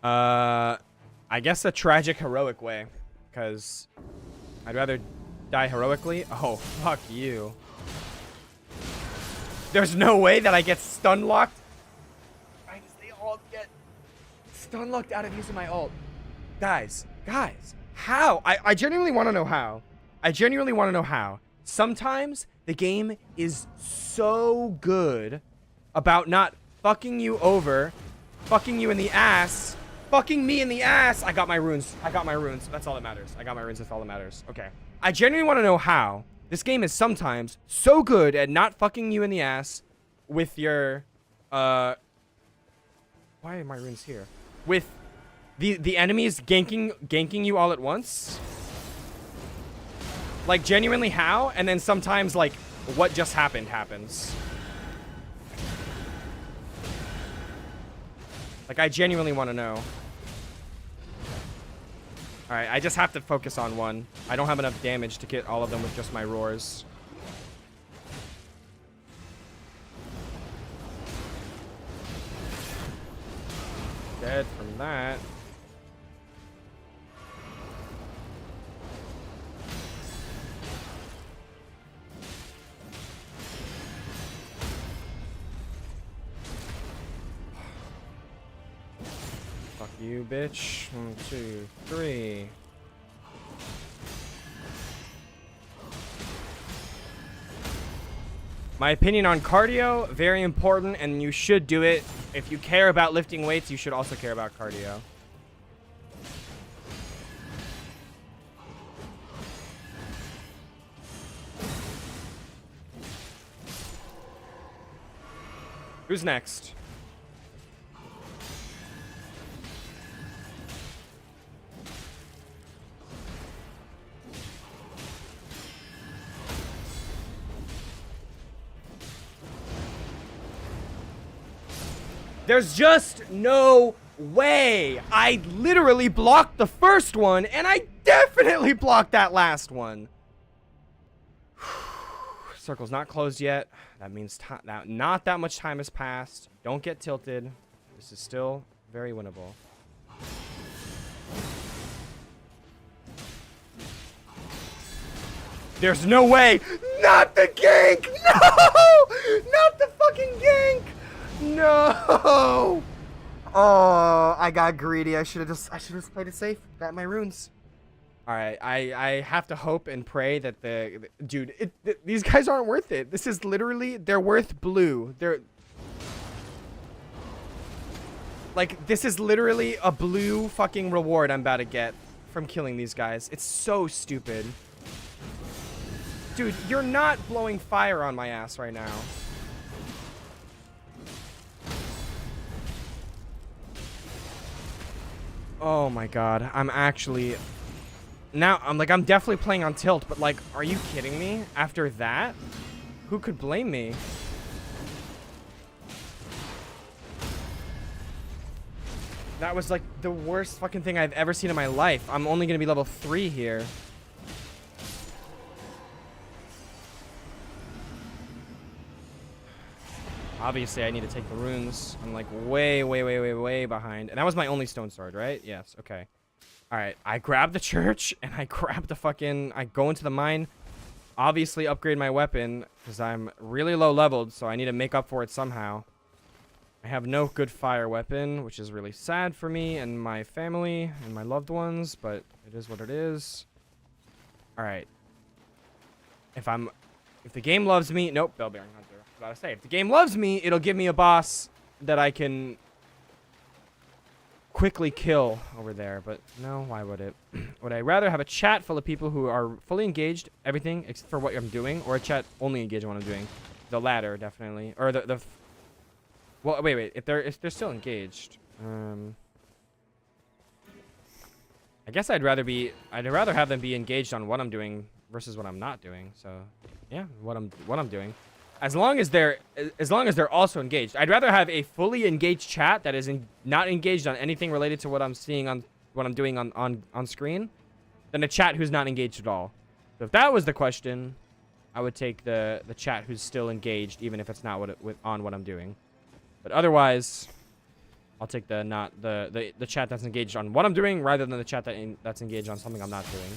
I guess a tragic heroic way, because I'd rather die heroically. Oh, fuck you. There's no way that I get stun locked. Why does they all get stun locked out of using my ult? Guys, how? I genuinely want to know how. I genuinely want to know how. Sometimes the game is so good about not fucking you over, fucking you in the ass, fucking me in the ass. I got my runes. That's all that matters. I got my runes. That's all that matters. Okay. I genuinely want to know how this game is sometimes so good at not fucking you in the ass with your, why are my runes here? With the enemies ganking you all at once. Like, genuinely how? And then sometimes, like, what just happened happens. Like, I genuinely want to know. Alright, I just have to focus on one. I don't have enough damage to get all of them with just my roars. Dead from that. Fuck you, bitch. 1, 2, 3. My opinion on cardio, very important, and you should do it. If you care about lifting weights, you should also care about cardio. Who's next? There's just no way. I literally blocked the first one, and I definitely blocked that last one. Circle's not closed yet. That means not that much time has passed. Don't get tilted. This is still very winnable. There's no way. Not the gank. No! Not the fucking gank. No! Oh, I got greedy. I should have just played it safe. Got my runes. All right, I have to hope and pray that dude, these guys aren't worth it. This is literally, they're worth blue. This is literally a blue fucking reward I'm about to get from killing these guys. It's so stupid. Dude, you're not blowing fire on my ass right now. Oh my god, I'm definitely playing on tilt, but like, are you kidding me? After that? Who could blame me? That was like the worst fucking thing I've ever seen in my life. I'm only gonna be level 3 here. Obviously, I need to take the runes. I'm like way behind. And that was my only stone sword, right? Yes, okay. Alright, I grab the church, and I grab the fucking... I go into the mine, obviously upgrade my weapon, because I'm really low leveled, so I need to make up for it somehow. I have no good fire weapon, which is really sad for me and my family and my loved ones, but it is what it is. Alright. If the game loves me... Nope, Bellbearing Hunter. I was about to say, if the game loves me, it'll give me a boss that I can quickly kill over there, but no, why would it? Would I rather have a chat full of people who are fully engaged, everything except for what I'm doing, or a chat only engaged in what I'm doing? The latter, definitely. Or Well, wait. If they're still engaged, I guess I'd rather have them be engaged on what I'm doing versus what I'm not doing. So, yeah, what I'm doing. As long as they're also engaged. I'd rather have a fully engaged chat that is not engaged on anything related to what I'm seeing on what I'm doing on screen than a chat who's not engaged at all. So if that was the question, I would take the chat who's still engaged even if it's not on what I'm doing. But otherwise, I'll take the chat that's engaged on what I'm doing rather than the chat that's engaged on something I'm not doing.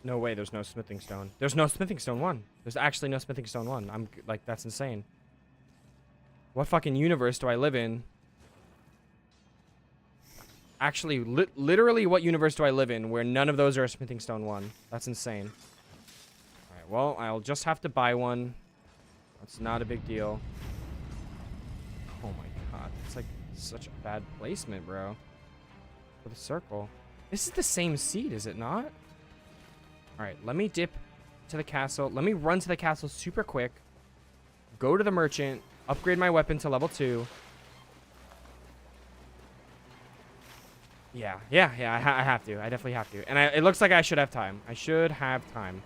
No way, there's no smithing stone. There's no smithing stone 1. There's actually no smithing stone 1. I'm like, that's insane. What fucking universe do I live in? Actually, literally, what universe do I live in where none of those are a smithing stone 1? That's insane. Alright, well, I'll just have to buy one. That's not a big deal. Oh my god, it's like such a bad placement, bro. For the circle. This is the same seed, is it not? Alright, let me dip to the castle. Let me run to the castle super quick. Go to the merchant. Upgrade my weapon to level 2. Yeah, I have to. I definitely have to. And it looks like I should have time. I should have time.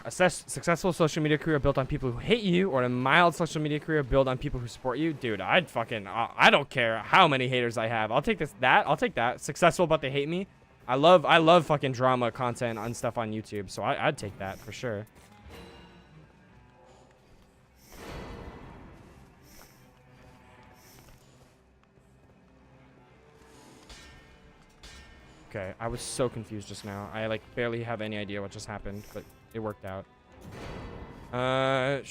A successful social media career built on people who hate you, or a mild social media career built on people who support you. Dude, I don't care how many haters I have. I'll take I'll take that. Successful, but they hate me. I love fucking drama content and stuff on YouTube, so I'd take that for sure. Okay, I was so confused just now. I like barely have any idea what just happened, but it worked out. Let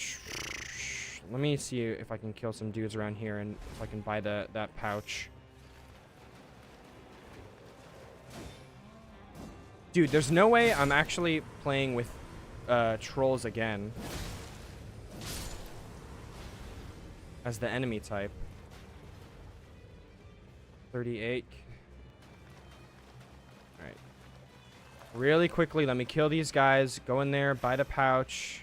me see if I can kill some dudes around here and if I can buy that pouch. Dude, there's no way I'm actually playing with trolls again as the enemy type. 38. Alright. Really quickly, let me kill these guys. Go in there, buy the pouch.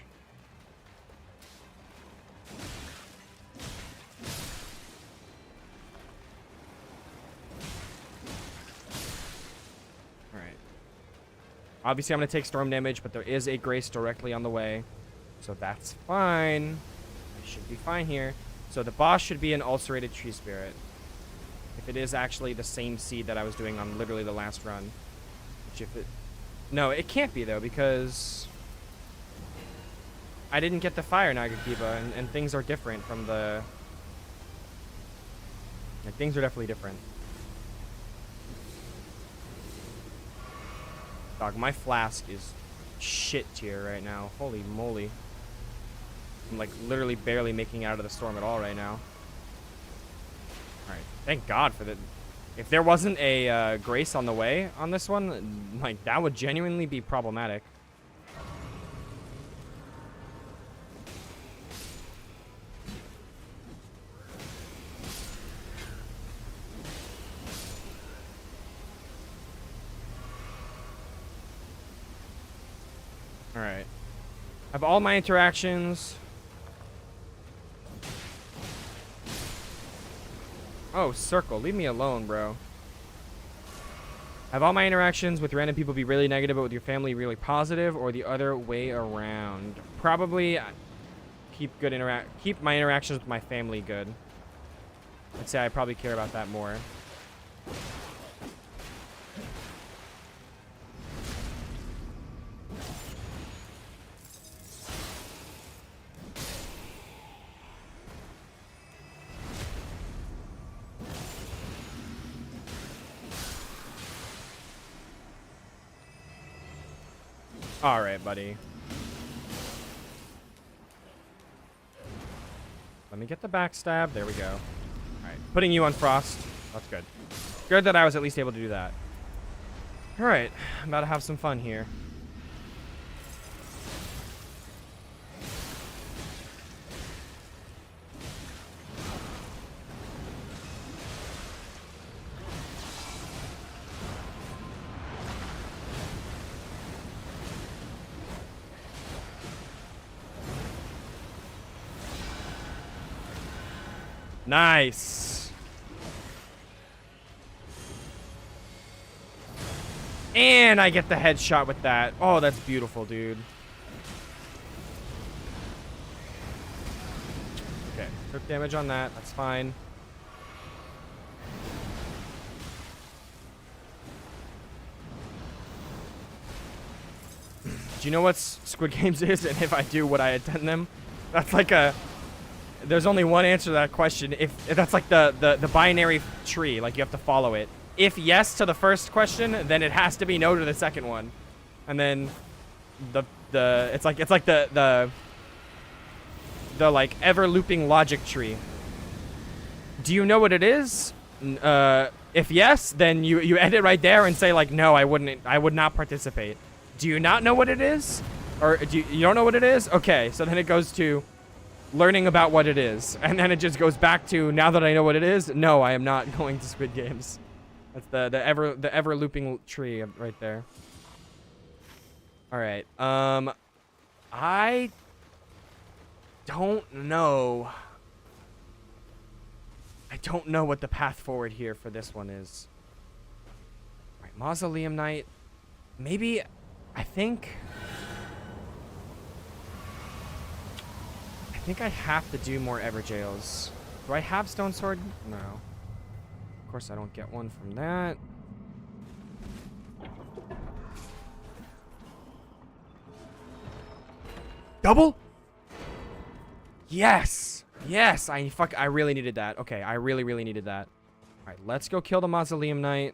Obviously, I'm going to take storm damage, but there is a grace directly on the way. So that's fine. I should be fine here. So the boss should be an ulcerated tree spirit. If it is actually the same seed that I was doing on literally the last run. Which if it... No, it can't be, though, because... I didn't get the Fire Nagakiba, and things are different from the... Like, things are definitely different. Dog, my flask is shit tier right now. Holy moly. I'm like literally barely making it out of the storm at all right now. Alright, thank God for that. If there wasn't a grace on the way on this one, like that would genuinely be problematic. Alright. Have all my interactions. Oh, circle. Leave me alone, bro. Have all my interactions with random people be really negative, but with your family really positive, or the other way around? Probably keep my interactions with my family good. I'd say I probably care about that more. All right, buddy. Let me get the backstab. There we go. All right, putting you on frost. That's good. Good that I was at least able to do that. All right, I'm about to have some fun here. Nice. And I get the headshot with that. Oh, that's beautiful, dude. Okay, took damage on that. That's fine. Do you know what Squid Games is? And if I do, would I attend them? That's like a... There's only one answer to that question. If that's like the binary tree, like you have to follow it. If yes to the first question, then it has to be no to the second one, and then it's like the like ever looping logic tree. Do you know what it is? If yes, then you end it right there and say like no, I would not participate. Do you not know what it is, or you don't know what it is? Okay, so then it goes to learning about what it is, and then it just goes back to now that I know what it is. No, I am not going to Squid Games. That's the ever looping tree right there. All right. I don't know. I don't know what the path forward here for this one is. All right, Mausoleum Knight. Maybe. I think I have to do more Everjails. Do I have Stone Sword? No. Of course I don't get one from that. Double? Yes! Yes! I really needed that. Okay, I really needed that. Alright, let's go kill the Mausoleum Knight.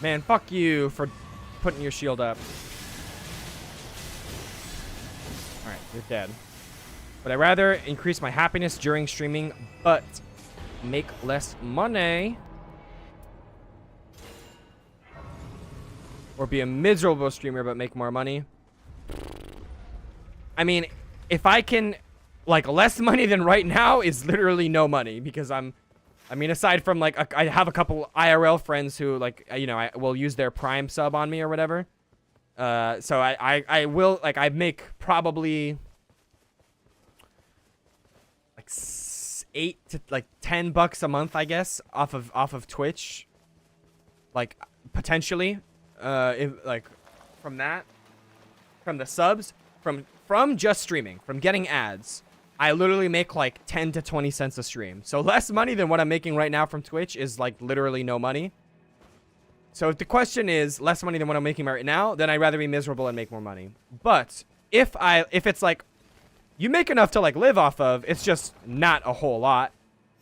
Man, fuck you for putting your shield up. Alright, you're dead. But I'd rather increase my happiness during streaming, but make less money. Or be a miserable streamer, but make more money. I mean, if I can... Like, less money than right now is literally no money, because I mean, aside from, like, I have a couple IRL friends who, like, you know, I will use their Prime sub on me or whatever. So I will, like, I make probably, like, 8 to, like, $10 a month, I guess, off of Twitch. Like, potentially, like, from that, from the subs, from just streaming, from getting ads. I literally make like 10 to 20 cents a stream. So less money than what I'm making right now from Twitch is like literally no money. So if the question is less money than what I'm making right now, then I'd rather be miserable and make more money. But if it's like you make enough to like live off of, it's just not a whole lot,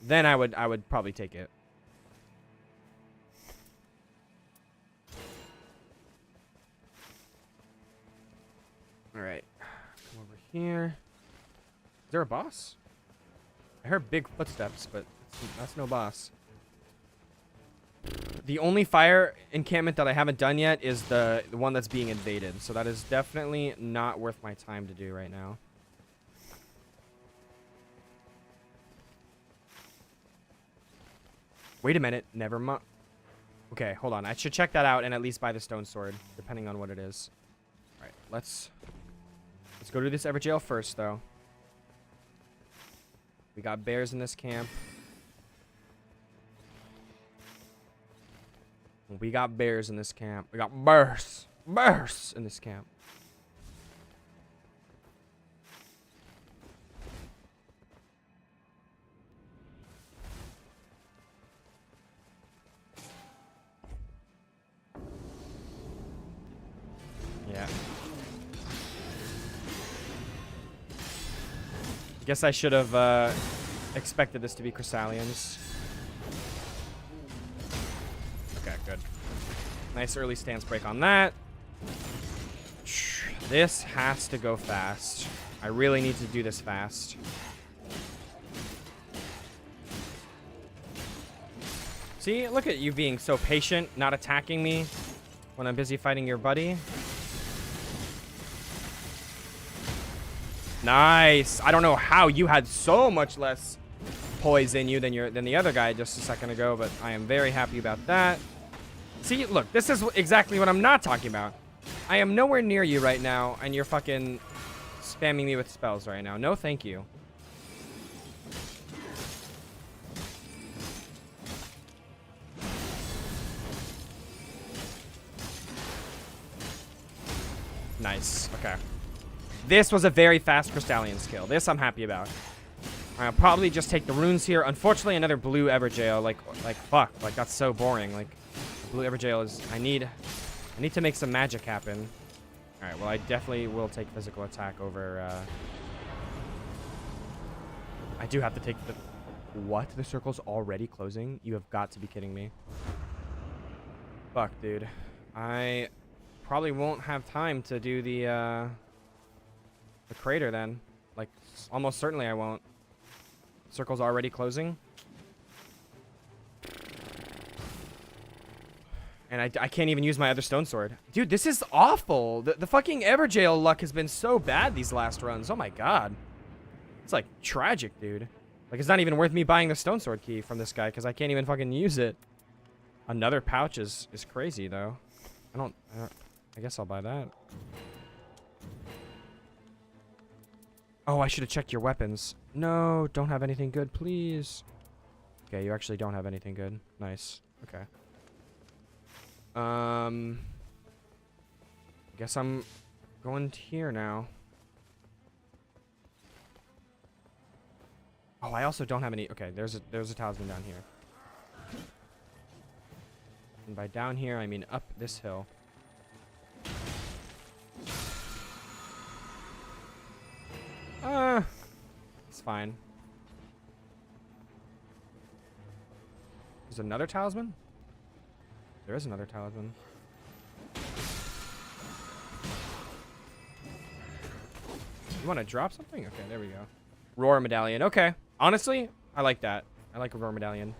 then I would probably take it. All right. Come over here. Is there a boss? I heard big footsteps, but that's no boss. The only fire encampment that I haven't done yet is the one that's being invaded. So that is definitely not worth my time to do right now. Wait a minute. Never mind. Okay, hold on. I should check that out and at least buy the stone sword, depending on what it is. All right, let's go to this Everjail first, though. We got bears in this camp. We got bears in this camp. We got bears. bursts in this camp. Yeah. Guess I should have expected this to be Crystallians. Okay, good. Nice early stance break on that. This has to go fast. I really need to do this fast. See, look at you being so patient, not attacking me when I'm busy fighting your buddy. Nice. I don't know how you had so much less poise in you than the other guy just a second ago, but I am very happy about that. See, look, this is exactly what I'm not talking about. I am nowhere near you right now, and you're fucking spamming me with spells right now. No, thank you. Nice. Okay. This was a very fast Crystallian skill. This I'm happy about. I'll probably just take the runes here. Unfortunately, another blue Everjail. Like fuck. Like, that's so boring. Like, blue Everjail is... I need to make some magic happen. Alright, well, I definitely will take physical attack over... I do have to take the... What? The circle's already closing? You have got to be kidding me. Fuck, dude. I probably won't have time to do the crater then. Like, almost certainly I won't. Circle's already closing. And I can't even use my other stone sword. Dude, this is awful. The fucking Everjail luck has been so bad these last runs. Oh my god. It's like tragic, dude. Like, it's not even worth me buying the stone sword key from this guy because I can't even fucking use it. Another pouch is crazy though. I guess I'll buy that. Oh, I should have checked your weapons. No, don't have anything good, please. Okay, you actually don't have anything good. Nice. Okay. Guess I'm going to here now. Oh, I also don't have any. Okay, there's a talisman down here. And by down here, I mean up this hill. It's fine. There's another talisman? There is another talisman. You want to drop something? Okay, there we go. Roar medallion. Okay. Honestly, I like that. I like a roar medallion.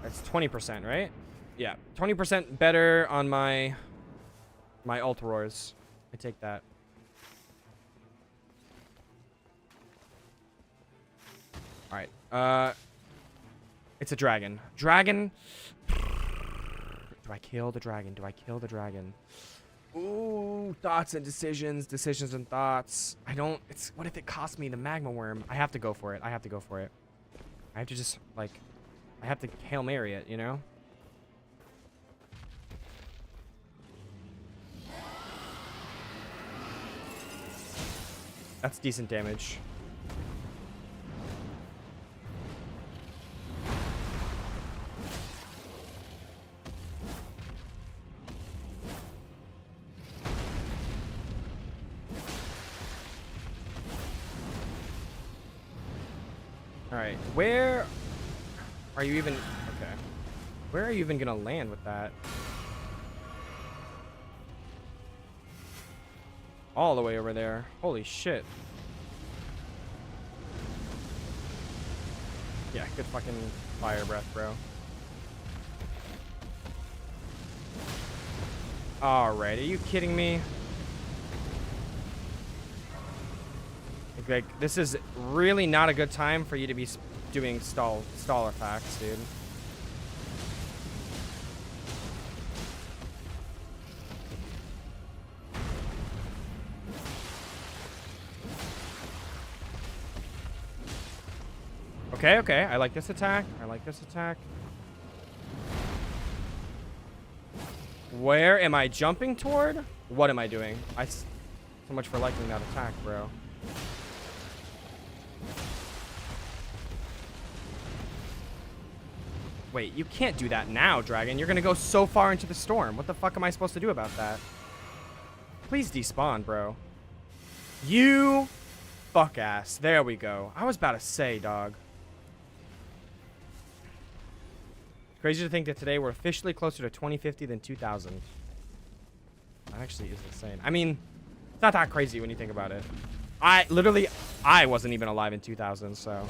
That's 20%, right? Yeah, 20% better on my ult roars. I take that. All right. It's a dragon. Dragon. Do I kill the dragon? Do I kill the dragon? Ooh, thoughts and decisions. Decisions and thoughts. I don't... It's... What if it costs me the magma worm? I have to go for it. I have to go for it. I have to just, like... I have to Hail Mary it, you know? That's decent damage. Alright, where are you even... Okay. Where are you even gonna land with that? All the way over there. Holy shit. Yeah, good fucking fire breath, bro. Alright, are you kidding me? Like, this is really not a good time for you to be doing stall attacks, dude. Okay, okay. I like this attack. I like this attack. Where am I jumping toward? What am I doing? So much for liking that attack, bro. Wait, you can't do that now, Dragon. You're gonna go so far into the storm. What the fuck am I supposed to do about that? Please despawn, bro. You fuck ass. There we go. I was about to say, dog. Crazy to think that today we're officially closer to 2050 than 2000. That actually is insane. I mean, it's not that crazy when you think about it. I wasn't even alive in 2000, so.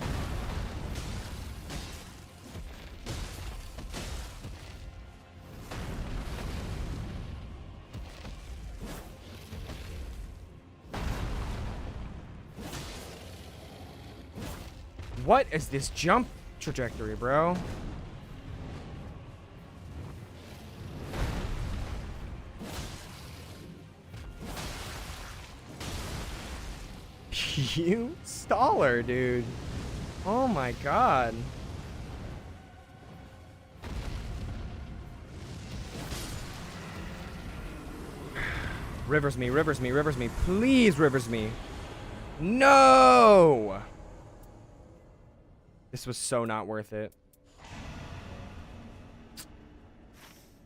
What is this jump trajectory, bro? You staller, dude. Oh my god. Rivers me, rivers me, rivers me. Please rivers me. No! This was so not worth it.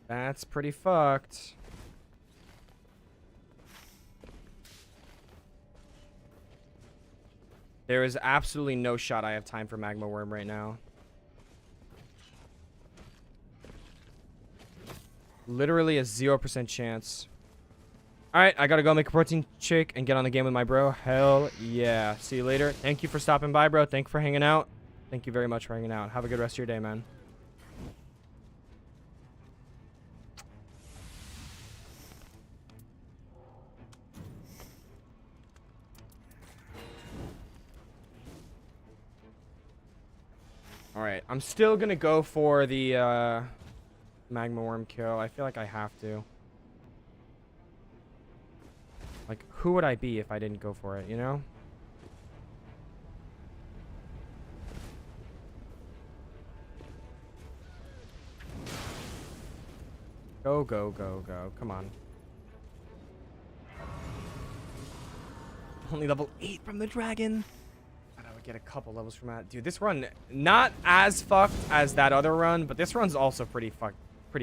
That's pretty fucked. There is absolutely no shot I have time for Magma Worm right now. Literally a 0% chance. Alright, I gotta go make a protein shake and get on the game with my bro. Hell yeah. See you later. Thank you for stopping by, bro. Thank you for hanging out. Thank you very much for hanging out. Have a good rest of your day, man. Alright, I'm still gonna go for the Magma Worm kill. I feel like I have to. Like, who would I be if I didn't go for it, you know? Go, go, go, go. Come on. Only level 8 from the dragon. Thought I would get a couple levels from that. Dude, this run, not as fucked as that other run, but this run's also pretty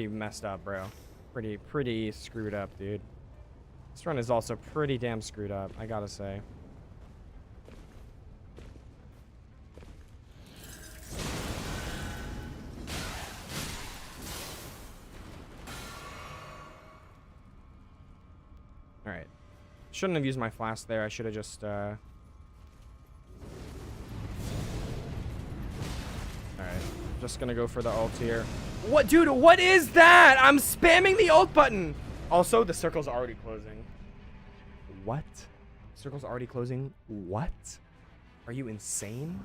messed up, bro. Pretty screwed up, dude. This run is also pretty damn screwed up, I gotta say. Alright. Shouldn't have used my flask there. I should have just, Alright. Just gonna go for the ult here. What? Dude, what is that? I'm spamming the ult button! Also, the circle's already closing. What? Circle's already closing? What? Are you insane?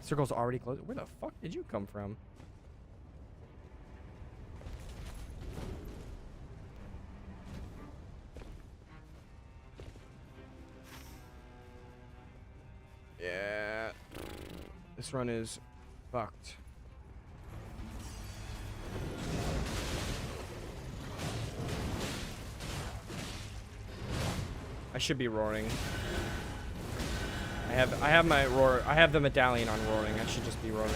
Circle's already closing? Where the fuck did you come from? Yeah. This run is fucked. I should be roaring. I have my roar. I have the medallion on roaring. I should just be roaring.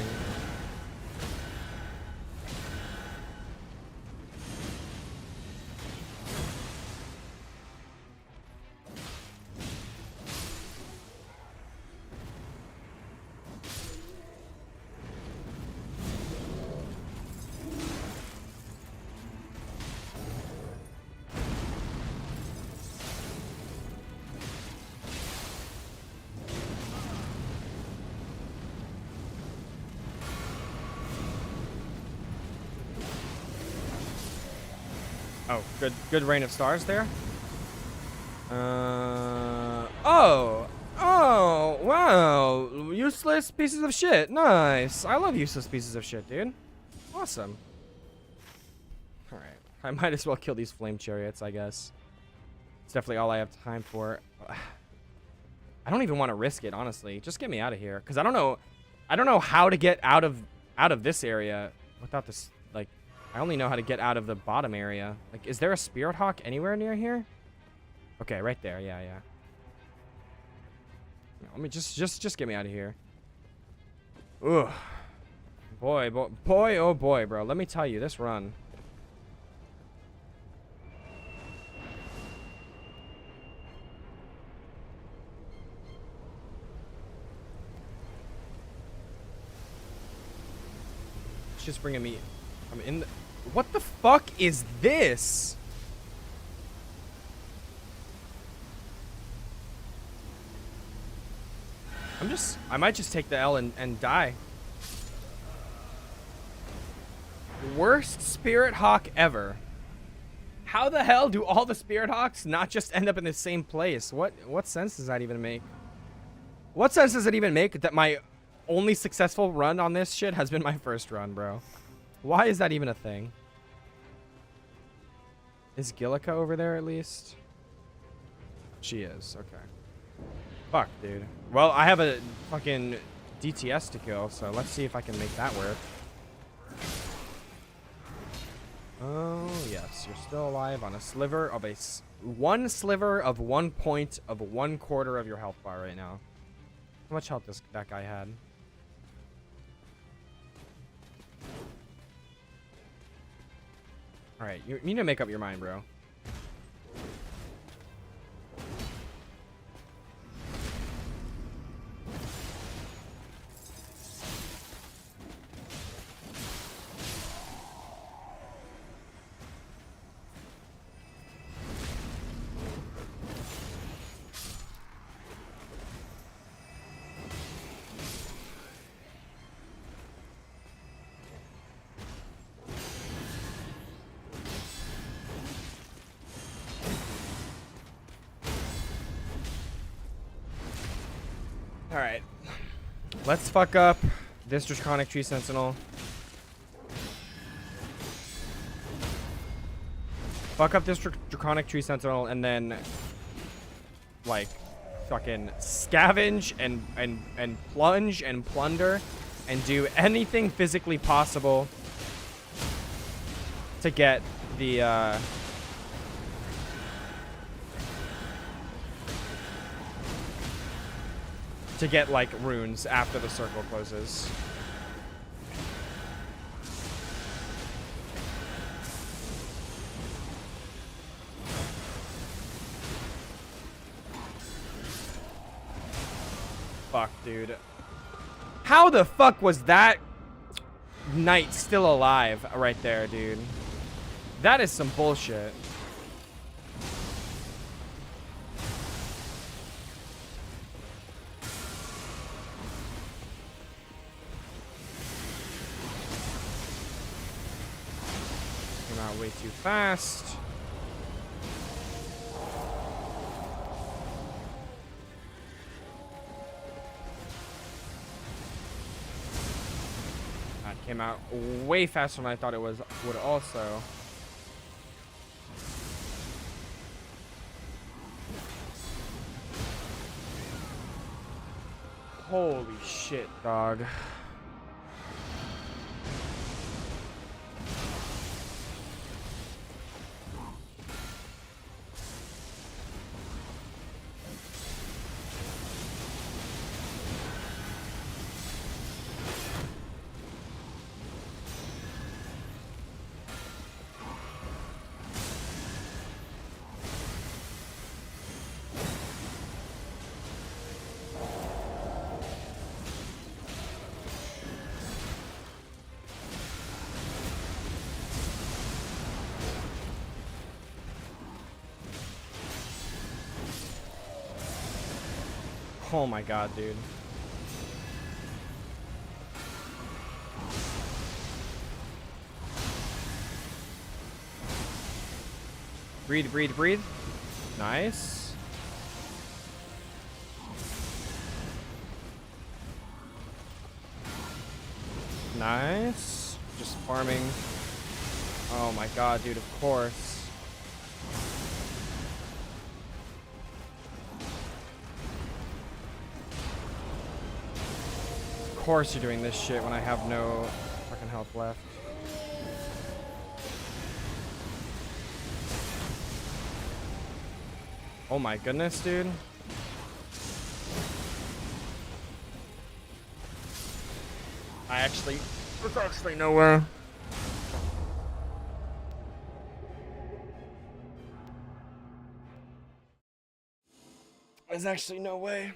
Oh, good rain of stars there. Oh, wow, useless pieces of shit. Nice. I love useless pieces of shit, dude. Awesome. All right, I might as well kill these flame chariots, I guess. It's definitely all I have time for. I don't even want to risk it, honestly. Just get me out of here, cause I don't know how to get out of this area without this, like, I only know how to get out of the bottom area. Like, is there a Spirit Hawk anywhere near here? Okay, right there. Yeah, yeah. Let me just get me out of here. Ugh. Boy, oh boy, bro. Let me tell you, this run. It's just bringing me. I'm in the. What the fuck is this? I might just take the L and die. Worst Spirit Hawk ever. How the hell do all the Spirit Hawks not just end up in the same place? What sense does that even make? What sense does it even make that my only successful run on this shit has been my first run, bro? Why is that even a thing? Is Gillica over there at least? She is, okay. Fuck, dude. Well, I have a fucking DTS to kill, so let's see if I can make that work. Oh, yes. You're still alive on a sliver of one sliver of 1 point of 1/4 of your health bar right now. How much health does that guy had? Alright, you need to make up your mind, bro. Alright. Let's fuck up this Draconic Tree Sentinel. Fuck up this Draconic Tree Sentinel and then, like, fucking scavenge and plunge and plunder and do anything physically possible to get the, to get, like, runes after the circle closes. Fuck, dude. How the fuck was that knight still alive right there, dude? That is some bullshit. Way too fast. That came out way faster than I thought it would also. Holy shit, dog. Oh my god, dude. Breathe, breathe, breathe. Nice. Nice. Just farming. Oh my god, dude, of course. Of course you're doing this shit when I have no fucking health left. Oh my goodness, dude. There's actually nowhere. There's actually no way.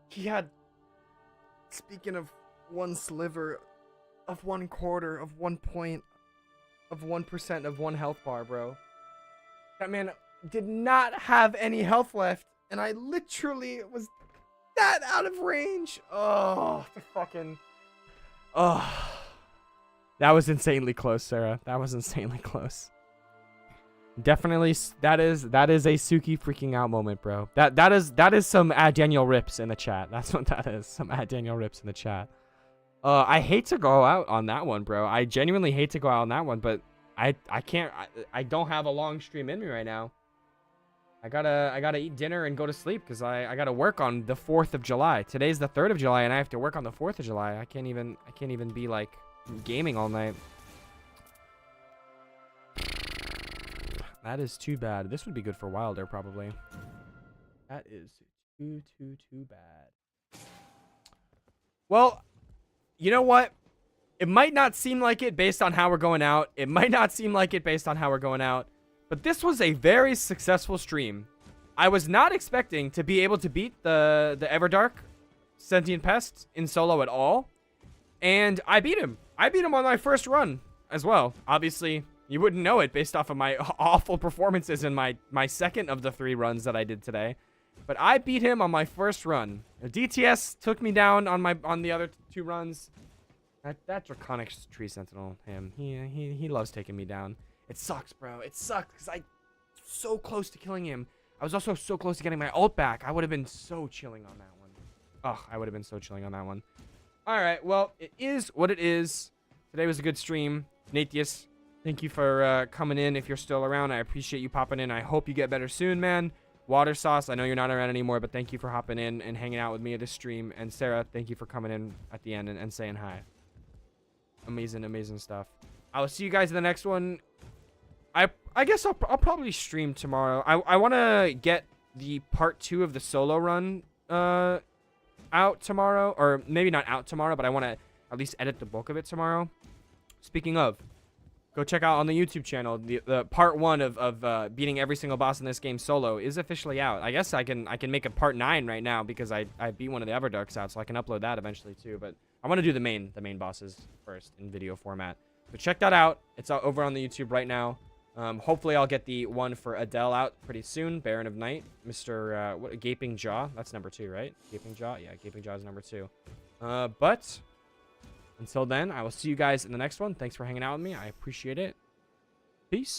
He had, speaking of one sliver, of 1/4, of 1 point, of 1% of 1 health bar, bro. That man did not have any health left, and I literally was that out of range. Oh, the fucking... Oh. That was insanely close, Sarah. That was insanely close. Definitely, that is a Suki freaking out moment, bro. That is some Daniel rips in the chat. That's what that is. Some Daniel rips in the chat. I hate to go out on that one, bro. I genuinely hate to go out on that one, but I can't. I don't have a long stream in me right now. I gotta eat dinner and go to sleep because I gotta work on the 4th of July. Today's the 3rd of July, and I have to work on the 4th of July. I can't even be like gaming all night. That is too bad. This would be good for Wilder, probably. That is too bad. Well, you know what? It might not seem like it based on how we're going out. It might not seem like it based on how we're going out. But this was a very successful stream. I was not expecting to be able to beat the Everdark Sentient Pest in solo at all. And I beat him. I beat him on my first run as well. Obviously, you wouldn't know it based off of my awful performances in my second of the 3 runs that I did today. But I beat him on my first run. The DTS took me down on the other 2 runs. That Draconic Tree Sentinel, him, he loves taking me down. It sucks, bro. It sucks because I so close to killing him. I was also so close to getting my ult back. I would have been so chilling on that one. Oh, I would have been so chilling on that one. All right, well, it is what it is. Today was a good stream. Natius, thank you for coming in. If you're still around, I appreciate you popping in. I hope you get better soon, man. Water Sauce, I know you're not around anymore, but thank you for hopping in and hanging out with me at this stream. And Sarah, thank you for coming in at the end and saying hi. Amazing stuff. I will see you guys in the next one. I guess I'll probably stream tomorrow. I want to get the part 2 of the solo run out tomorrow, or maybe not out tomorrow, but I want to at least edit the bulk of it tomorrow. Speaking of, go check out on the YouTube channel the part 1 of beating every single boss in this game solo is officially out. I guess I can make a part 9 right now because I beat one of the Everdarks out, so I can upload that eventually too. But I want to do the main bosses first in video format. So check that out. It's over on the YouTube right now. Hopefully I'll get the one for Adele out pretty soon. Baron of Night, Mr. What, Gaping Jaw. That's number 2, right? Gaping Jaw. Yeah, Gaping Jaw is number 2. But until then, I will see you guys in the next one. Thanks for hanging out with me. I appreciate it. Peace.